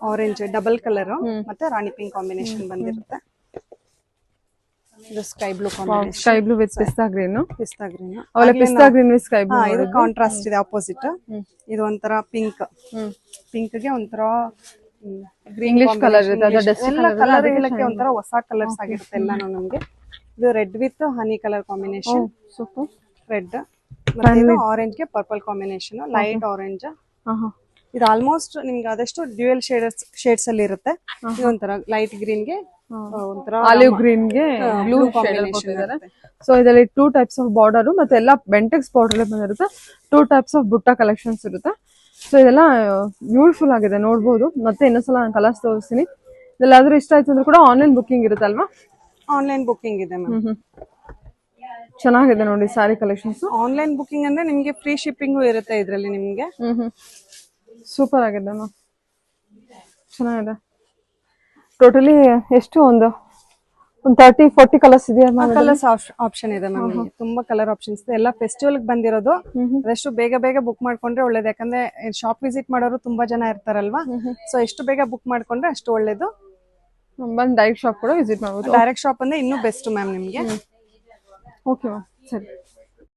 Speaker 1: Orange double colour ಮತ್ತೆ ರಾಣಿ ಪಿಂಕ್ ಕಾಂಬಿನೇಷನ್ ಬಂದಿರುತ್ತೆ. ಇದು sky blue combination.
Speaker 2: Sky blue with ಪಿಸ್ತಾ ಗ್ರೀನ್.
Speaker 1: ಪಿಸ್ತಾ ಗ್ರೀನ್
Speaker 2: ಅವಳ ಪಿಸ್ತಾ ಗ್ರೀನ್ ವಿತ್ ಸ್ಕೈ ಬ್ಲೂ.
Speaker 1: ಇದು ಕಾಂಟ್ರಾಸ್ಟ್ ಇದೆ ಆಪೋಸಿಟ್. ಇದು ಒಂಥರ ಪಿಂಕ್, ಪಿಂಕ್ ಗೆ ಒಂಥರ ಗ್ರೀನ್
Speaker 2: ಕಲರ್ ಇದೆ.
Speaker 1: ಎಲ್ಲ ಕಲರ್ ಹೇಳಕ್ಕೆ ಒಂಥರ ಹೊಸ ಕಲರ್ಸ್ ಆಗಿರುತ್ತೆ ಎಲ್ಲಾನು ನಮ್ಗೆ. ಇದು red with honey colour combination.
Speaker 2: Super.
Speaker 1: Red ಮತ್ತೆ ಇದು ಆರೆಂಜ್ ಗೆ ಪರ್ಪಲ್ ಕಾಂಬಿನೇಷನ್, ಲೈಟ್ ಆರೆಂಜ್. ಇದು ಆಲ್ಮೋಸ್ಟ್ ನಿಮ್ಗೆ ಆದಷ್ಟು ಡ್ಯೂಯಲ್ ಶೇಡ್ಸ್ ಅಲ್ಲಿ ಇರುತ್ತೆ. ಇದು ಒಂಥರ ಲೈಟ್ ಗ್ರೀನ್ ಗೆ ಒಂಥರ
Speaker 2: ಆಲಿವ್ ಗ್ರೀನ್ ಗೆ ಬ್ಲೂ ಕಾಂಬಿನೇಷನ್. ಸೊ ಇದರಲ್ಲಿ 2 ಟೈಪ್ಸ್ ಆಫ್ ಬಾರ್ಡರ್ ಮತ್ತೆ ಎಲ್ಲ ಬೆಂಟೆಕ್ಸ್ ಬಾರ್ಡರ್ ಬಂದಿರುತ್ತೆ. 2 ಟೈಪ್ಸ್ ಆಫ್ ಬುಟ್ಟ ಕಲೆಕ್ಷನ್ಸ್ ಇರುತ್ತೆ. ಸೊ ಇದೆಲ್ಲ ಬ್ಯೂಟಿಫುಲ್ ಆಗಿದೆ ನೋಡ್ಬೋದು. ಮತ್ತೆ ಇನ್ನೊಂದ್ಸಲ ನಾನು ಕಲರ್ಸ್ ತೋರಿಸ್ತೀನಿ. ಇದೆಲ್ಲಾದ್ರೂ ಇಷ್ಟ ಆಯ್ತು ಅಂದ್ರೆ ಕೂಡ ಆನ್ಲೈನ್ ಬುಕ್ಕಿಂಗ್ ಇರುತ್ತಲ್ವಾ?
Speaker 1: ಆನ್ಲೈನ್ ಬುಕ್ಕಿಂಗ್ ಇದೆ ಮ್ಯಾಮ್.
Speaker 2: ಚೆನ್ನಾಗಿದೆ ನೋಡಿ ಸ್ಯಾರಿ ಕಲೆಕ್ಷನ್ಸ್.
Speaker 1: ಆನ್ಲೈನ್ ಬುಕ್ಕಿಂಗ್ ಅಂದ್ರೆ ನಿಮ್ಗೆ ಫ್ರೀ ಶಿಪ್ಪಿಂಗು ಇರುತ್ತೆ ಇದ್ರಲ್ಲಿ ನಿಮ್ಗೆ.
Speaker 2: ಸೂಪರ್ ಆಗಿದೆ ಮ್ಯಾಮ್, ಚೆನ್ನಾಗಿದೆ. ಟೋಟಲಿ ಎಷ್ಟು ಒಂದು 30-40 ಕಲರ್ಸ್ ಇದೆಯಾ?
Speaker 1: ಕಲರ್ಸ್ ಆಪ್ಷನ್ ಇದೆ ಮ್ಯಾಮ್. ತುಂಬಾ ಕಲರ್ ಆಪ್ಷನ್ಸ್ ಇದೆ. ಎಲ್ಲ ಫೆಸ್ಟಿವಲ್ ಬಂದಿರೋದು. ಅದಷ್ಟು ಬೇಗ ಬೇಗ ಬುಕ್ ಮಾಡ್ಕೊಂಡ್ರೆ ಒಳ್ಳೇದು. ಯಾಕಂದ್ರೆ ಶಾಪ್ ವಿಸಿಟ್ ಮಾಡೋರು ತುಂಬಾ ಜನ ಇರ್ತಾರಲ್ವಾ, ಸೊ ಎಷ್ಟು ಬೇಗ ಬುಕ್ ಮಾಡ್ಕೊಂಡ್ರೆ ಅಷ್ಟು ಒಳ್ಳೇದು.
Speaker 2: ಬಂದು ಡೈರೆಕ್ಟ್ ಶಾಪ್ ಕೂಡ ವಿಸಿಟ್ ಮಾಡ್ಬೋದು.
Speaker 1: ಡೈರೆಕ್ಟ್ ಶಾಪ್ ಅಂದ್ರೆ ಇನ್ನೂ ಬೆಸ್ಟ್ ಮ್ಯಾಮ್ ನಿಮ್ಗೆ.
Speaker 2: ಓಕೆ ಮ್ಯಾಮ್, ಸರಿ.